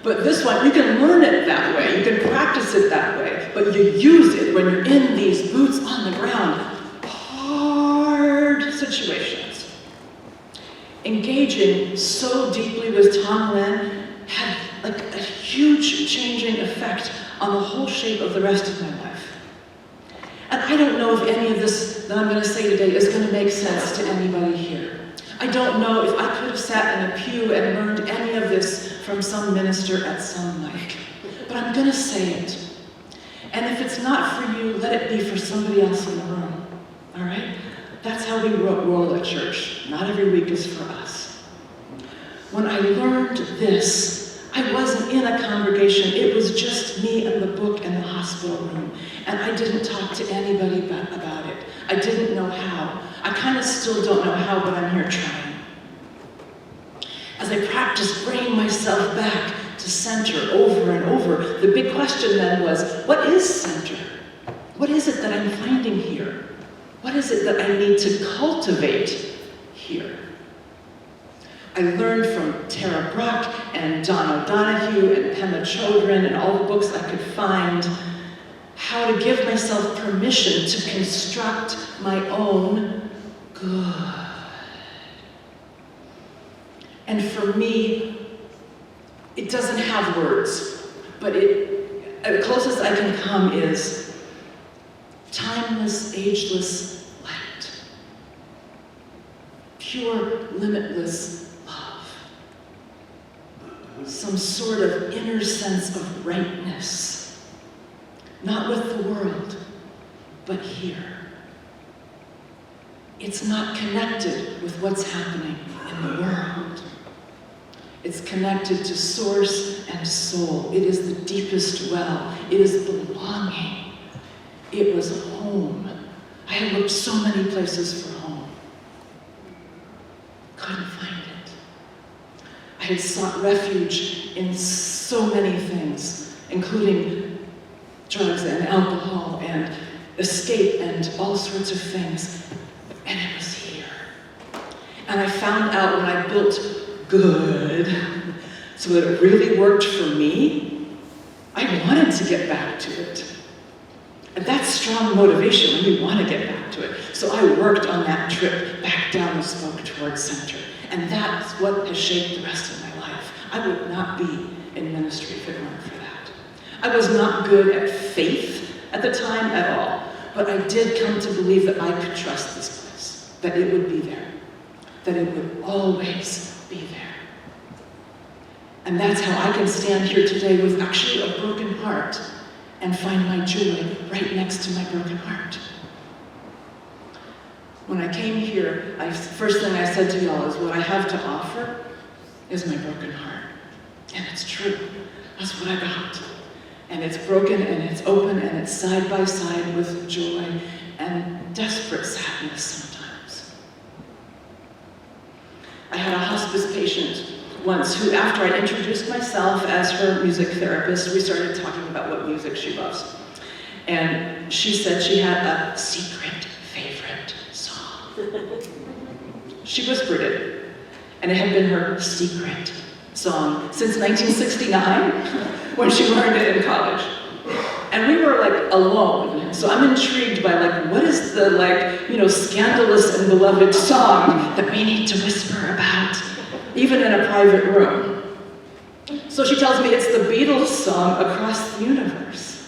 But this one, you can learn it that way, you can practice it that way, but you use it when you're in these boots on the ground, hard situations. Engaging so deeply with Tonglen had like a huge changing effect on the whole shape of the rest of my life. And I don't know if any of this that I'm going to say today is going to make sense to anybody here. I don't know if I could have sat in a pew and learned any of this from some minister at some mic. But I'm going to say it. And if it's not for you, let it be for somebody else in the room. All right? That's how we roll at church. Not every week is for us. When I learned this, I wasn't in a congregation. It was just me and the book and the hospital room. And I didn't talk to anybody about it. I didn't know how. I kind of still don't know how, but I'm here trying. As I practiced bringing myself back to center over and over, the big question then was, what is center? What is it that I'm finding here? What is it that I need to cultivate here? I learned from Tara Brock and Don O'Donoghue and Pema Chodron and all the books I could find how to give myself permission to construct my own good. And for me, it doesn't have words, but the closest I can come is timeless, ageless light. Pure, limitless love. Some sort of inner sense of rightness. Not with the world, but here. It's not connected with what's happening in the world. It's connected to source and soul. It is the deepest well. It is belonging. It was home. I had looked so many places for home. Couldn't find it. I had sought refuge in so many things, including drugs and alcohol and escape and all sorts of things. And it was here. And I found out when I built good, so that it really worked for me, I wanted to get back to it. And that's strong motivation when you want to get back to it. So I worked on that trip back down the spoke towards center. And that's what has shaped the rest of my life. I would not be in ministry if it weren't for that. I was not good at faith at the time at all, but I did come to believe that I could trust this place, that it would be there, that it would always be there. And that's how I can stand here today with actually a broken heart and find my joy right next to my broken heart. When I came here, first thing I said to y'all is what I have to offer is my broken heart. And it's true. That's what I got. And it's broken and it's open and it's side by side with joy and desperate sadness sometimes. I had a hospice patient once who, after I introduced myself as her music therapist, we started talking about what music she loves. And she said she had a secret favorite song. She whispered it, and it had been her secret song since 1969, when she learned it in college. And we were like alone, so I'm intrigued by like, what is the scandalous and beloved song that we need to whisper about, even in a private room? So she tells me it's the Beatles song, Across the Universe.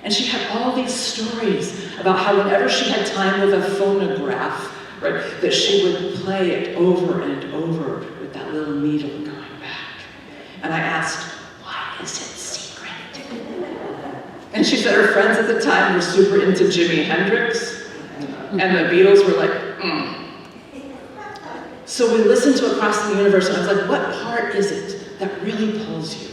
And she had all these stories about how whenever she had time with a phonograph, right, that she would play it over and over with that little needle going back. And I asked, why is it secret? And she said her friends at the time were super into Jimi Hendrix, and the Beatles were like, So we listened to Across the Universe, and I was like, what part is it that really pulls you?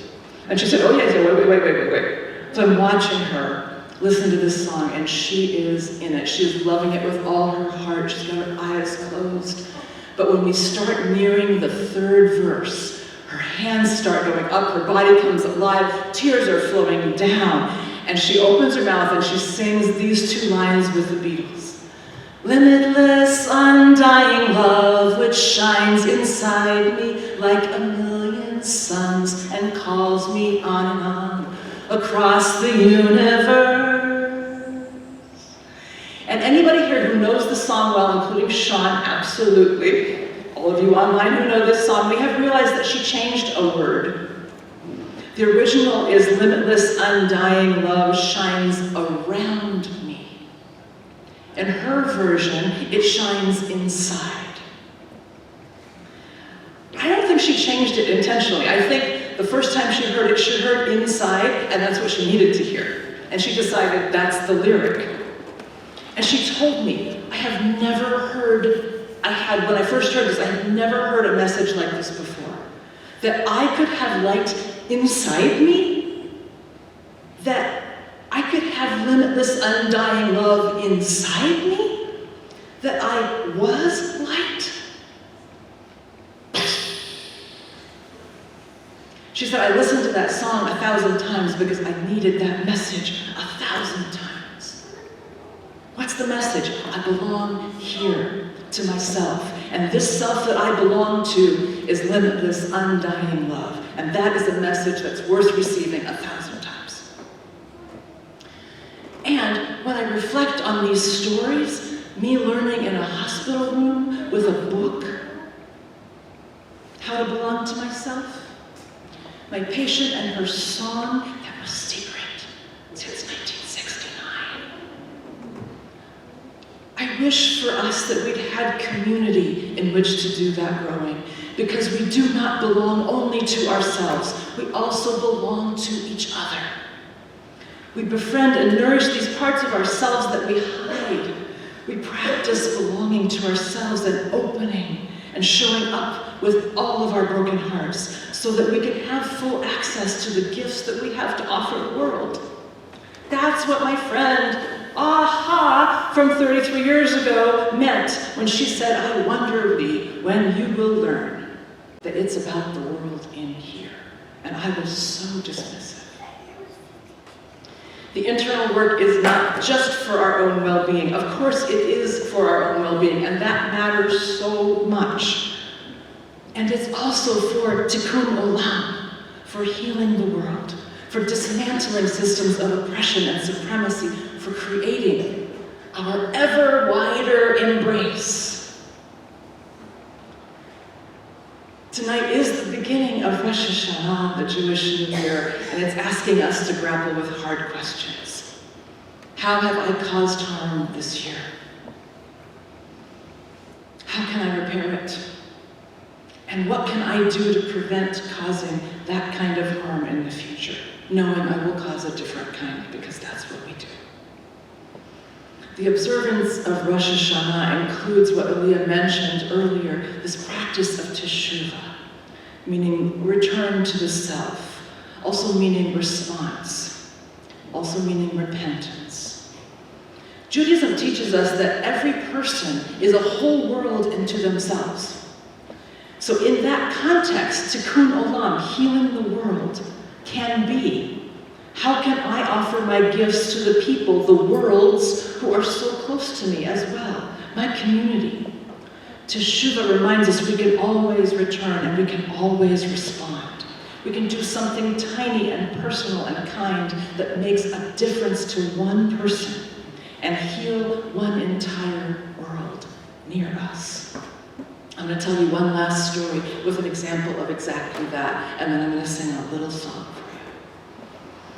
And she said, oh yeah, wait. So I'm watching her listen to this song, and she is in it. She's loving it with all her heart. She's got her eyes closed. But when we start nearing the third verse, her hands start going up, her body comes alive, tears are flowing down, and she opens her mouth and she sings these two lines with the Beatles. Limitless, undying love which shines inside me like a million suns and calls me on and on across the universe. And anybody here who knows the song well, including Sean, absolutely, all of you online who know this song, we have realized that she changed a word. The original is limitless, undying love shines around me. In her version, it shines inside. I don't think she changed it intentionally. I think the first time she heard inside, and that's what she needed to hear. And she decided that's the lyric. And she told me, when I first heard this, I had never heard a message like this before. That I could have light inside me, that I could have limitless, undying love inside me, that I was light. She said, I listened to that song 1,000 times because I needed that message 1,000 times. What's the message? I belong here to myself. And this self that I belong to is limitless, undying love. And that is a message that's worth receiving 1,000 times. And when I reflect on these stories, me learning in a hospital room with a book, how to belong to myself, my patient and her song that was secret since 1969. I wish for us that we'd had community in which to do that growing, because we do not belong only to ourselves, we also belong to each other. We befriend and nourish these parts of ourselves that we hide. We practice belonging to ourselves and opening and showing up with all of our broken hearts so that we can have full access to the gifts that we have to offer the world. That's what my friend, Aha, from 33 years ago meant when she said, I wonder, Lee, when you will learn that it's about the world in here. And I was so dismissive. The internal work is not just for our own well-being. Of course it is for our own well-being, and that matters so much. And it's also for tikkun olam, for healing the world, for dismantling systems of oppression and supremacy, for creating our ever wider embrace. Tonight is the beginning of Rosh Hashanah, the Jewish New Year, and it's asking us to grapple with hard questions. How have I caused harm this year? How can I repair it? And what can I do to prevent causing that kind of harm in the future, knowing I will cause a different kind, because that's what we do. The observance of Rosh Hashanah includes what Aaliyah mentioned earlier, this practice of teshuvah, meaning return to the self, also meaning response, also meaning repentance. Judaism teaches us that every person is a whole world into themselves. So in that context, tikkun olam, healing the world, can be, how can I offer my gifts to the people, the worlds who are so close to me as well, my community? Teshuvah reminds us we can always return and we can always respond. We can do something tiny and personal and kind that makes a difference to one person and heal one entire world near us. I'm going to tell you one last story with an example of exactly that, and then I'm going to sing a little song for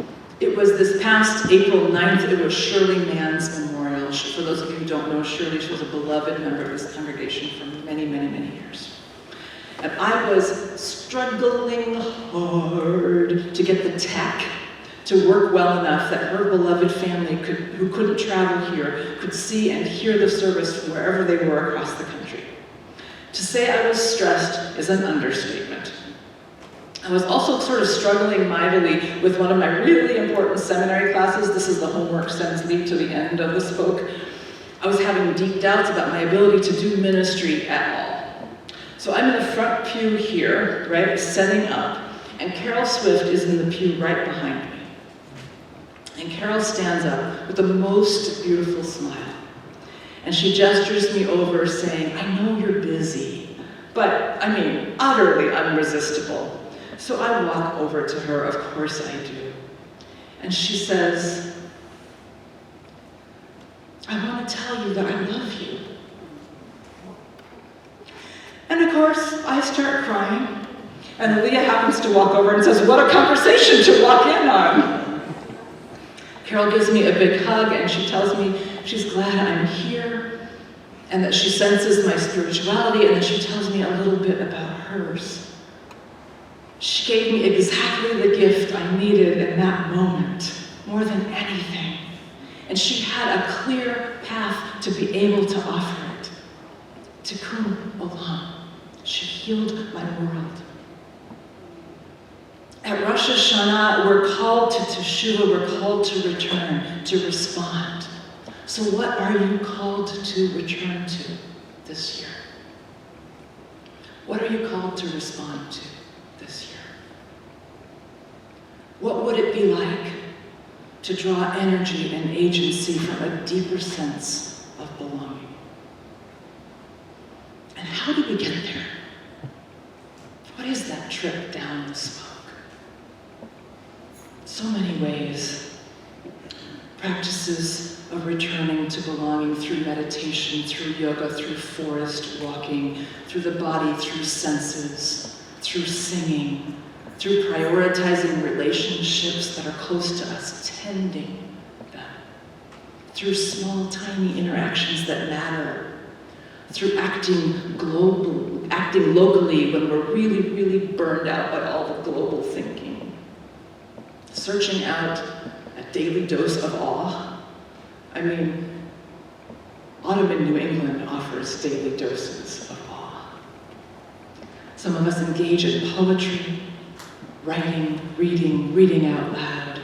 you. It was this past April 9th, it was Shirley Mann's memorial. For those of you who don't know Shirley, she was a beloved member of this congregation for many, many, many years. And I was struggling hard to get the tech to work well enough that her beloved family who couldn't travel here could see and hear the service from wherever they were across the country. To say I was stressed is an understatement. I was also sort of struggling mightily with one of my really important seminary classes. This is the homework sends lead to the end of the spoke. I was having deep doubts about my ability to do ministry at all. So I'm in the front pew here, right, setting up, and Carol Swift is in the pew right behind me. And Carol stands up with the most beautiful smile. And she gestures me over saying, I know you're busy, but I mean, utterly unresistible. So I walk over to her, of course I do. And she says, I want to tell you that I love you. And of course, I start crying. And Leah happens to walk over and says, what a conversation to walk in on. Carol gives me a big hug and she tells me she's glad I'm here and that she senses my spirituality and that she tells me a little bit about hers. She gave me exactly the gift I needed in that moment, more than anything. And she had a clear path to be able to offer it. Tikkun olam. She healed my world. At Rosh Hashanah, we're called to teshuvah, we're called to return, to respond. So what are you called to return to this year? What are you called to respond to this year? What would it be like to draw energy and agency from a deeper sense of belonging? And how do we get there? What is that trip down the smoke? So many ways. Practices of returning to belonging through meditation, through yoga, through forest walking, through the body, through senses, through singing, through prioritizing relationships that are close to us, tending them, through small, tiny interactions that matter, through acting locally when we're really, really burned out by all the global thinking, searching out a daily dose of awe. I mean, autumn in New England offers daily doses of awe. Some of us engage in poetry, writing, reading out loud.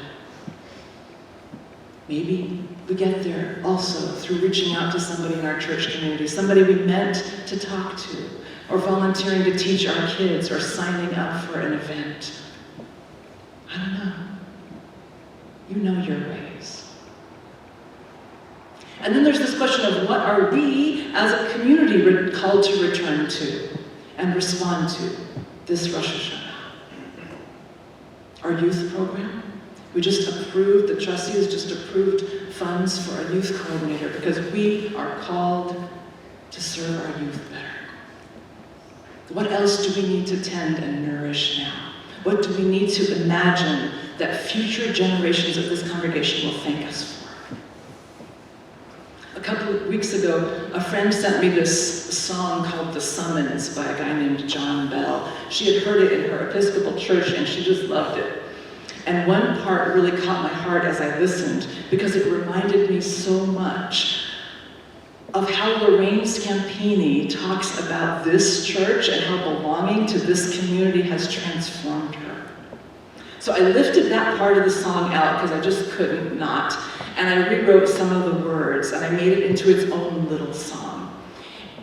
Maybe we get there also through reaching out to somebody in our church community, somebody we meant to talk to, or volunteering to teach our kids, or signing up for an event. I don't know. You know your ways. And then there's this question of what are we as a community called to return to and respond to this Rosh Hashanah? Our youth program. We just approved, the trustees just approved funds for a youth coordinator because we are called to serve our youth better. What else do we need to tend and nourish now? What do we need to imagine that future generations of this congregation will thank us for? A couple of weeks ago, a friend sent me this song called The Summons by a guy named John Bell. She had heard it in her Episcopal church and she just loved it. And one part really caught my heart as I listened because it reminded me so much of how Lorraine Scampini talks about this church and how belonging to this community has transformed her. So I lifted that part of the song out because I just couldn't not. And I rewrote some of the words and I made it into its own little song.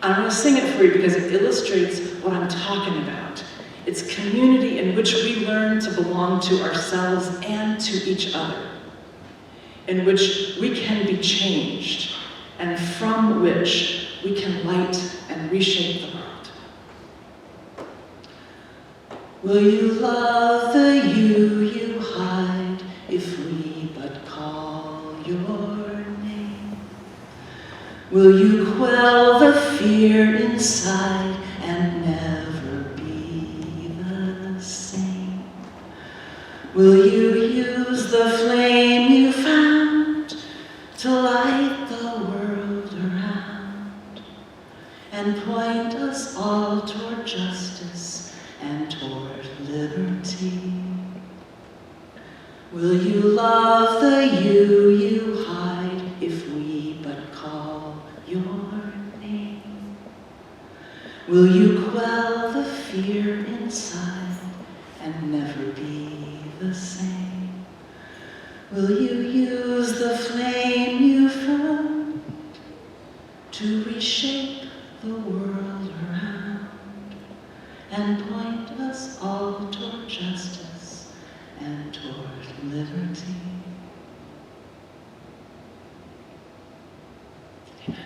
I'm going to sing it for you because it illustrates what I'm talking about. It's community in which we learn to belong to ourselves and to each other, in which we can be changed, and from which we can light and reshape the world. Will you love the you hide if we but call your name? Will you quell the fear inside and never be the same? Will you use the flame you found to light the world around and point us all toward justice liberty. Will you love the you hide if we but call your name? Will you quell the fear inside and never be the same? Will you use the flame you found to reshape the world around and point us all toward justice and toward liberty? Amen.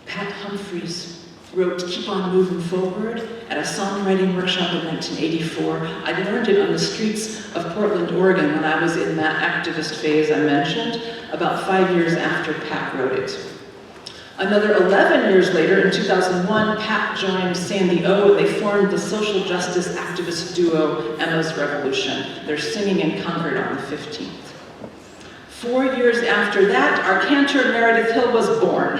Pat Humphreys wrote Keep On Moving Forward at a songwriting workshop in 1984. I learned it on the streets of Portland, Oregon when I was in that activist phase I mentioned, about 5 years after Pat wrote it. Another 11 years later, in 2001, Pat joined Sandy O, and they formed the social justice activist duo Emma's Revolution. They're singing in Concord on the 15th. 4 years after that, our cantor Meredith Hill was born.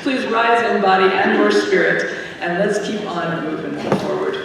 Please rise in body and your spirit, and let's keep on moving forward.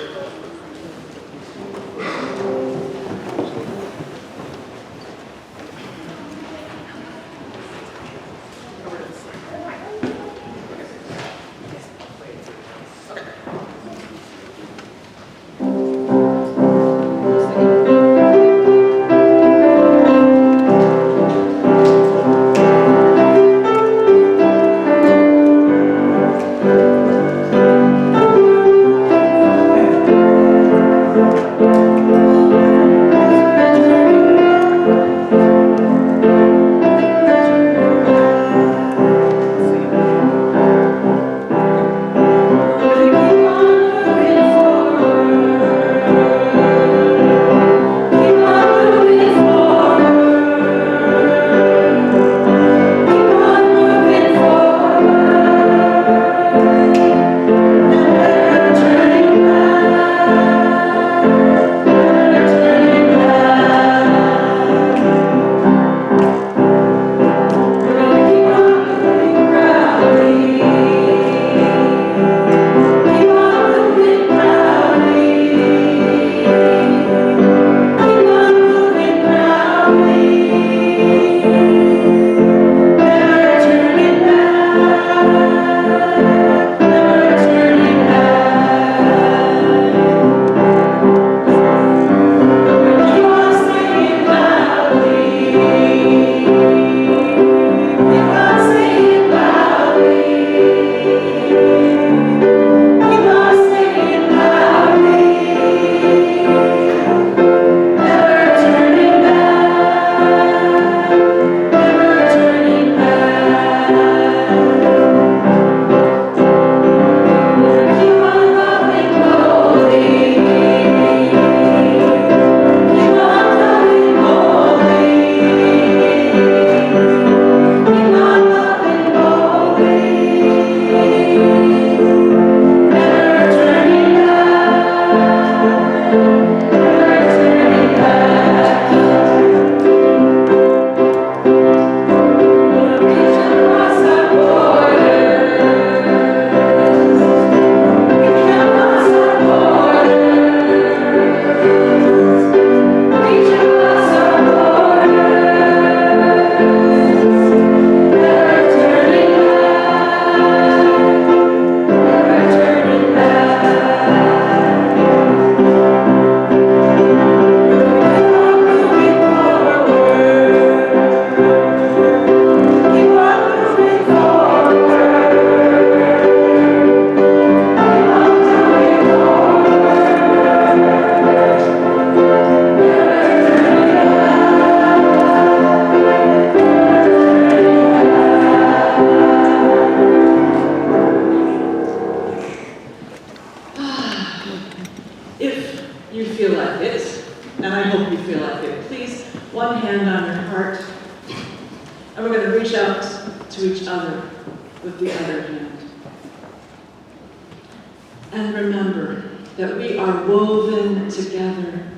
And remember that we are woven together,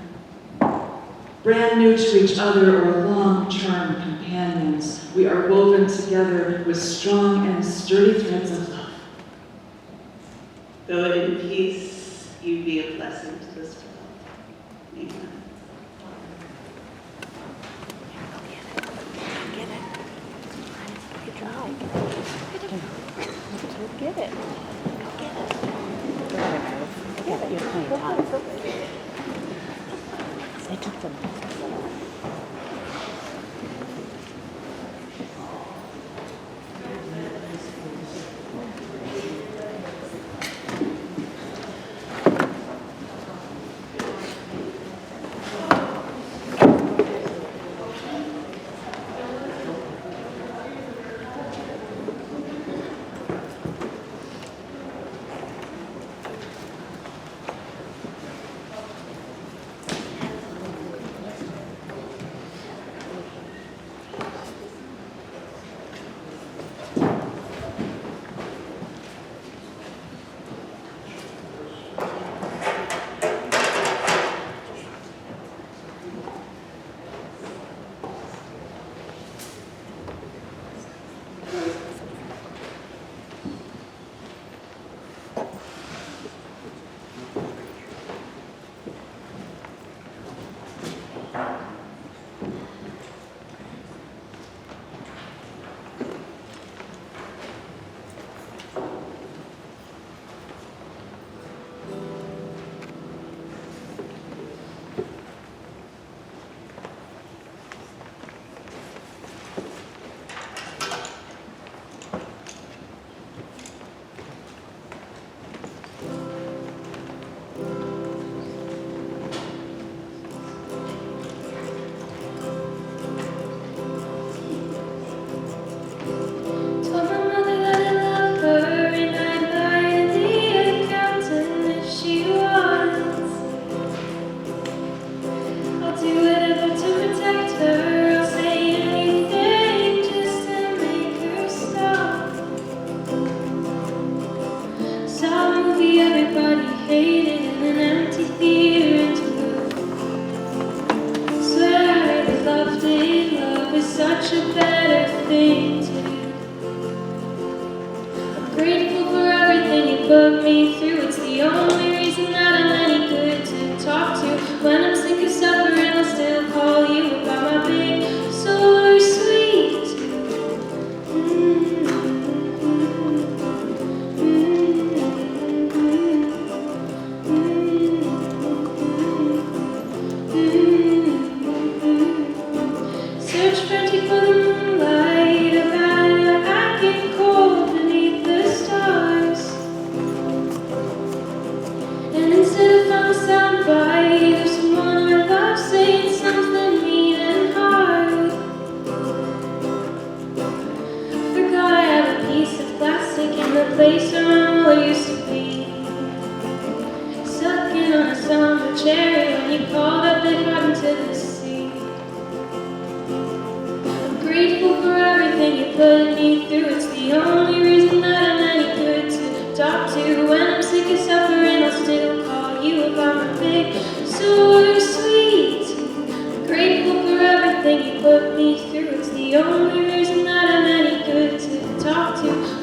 brand new to each other or long-term companions. We are woven together with strong and sturdy threads of love. Go in peace, you be a blessing to this world. Amen.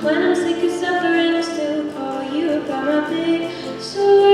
When I'm sick of suffering, I'll still call you about my big story.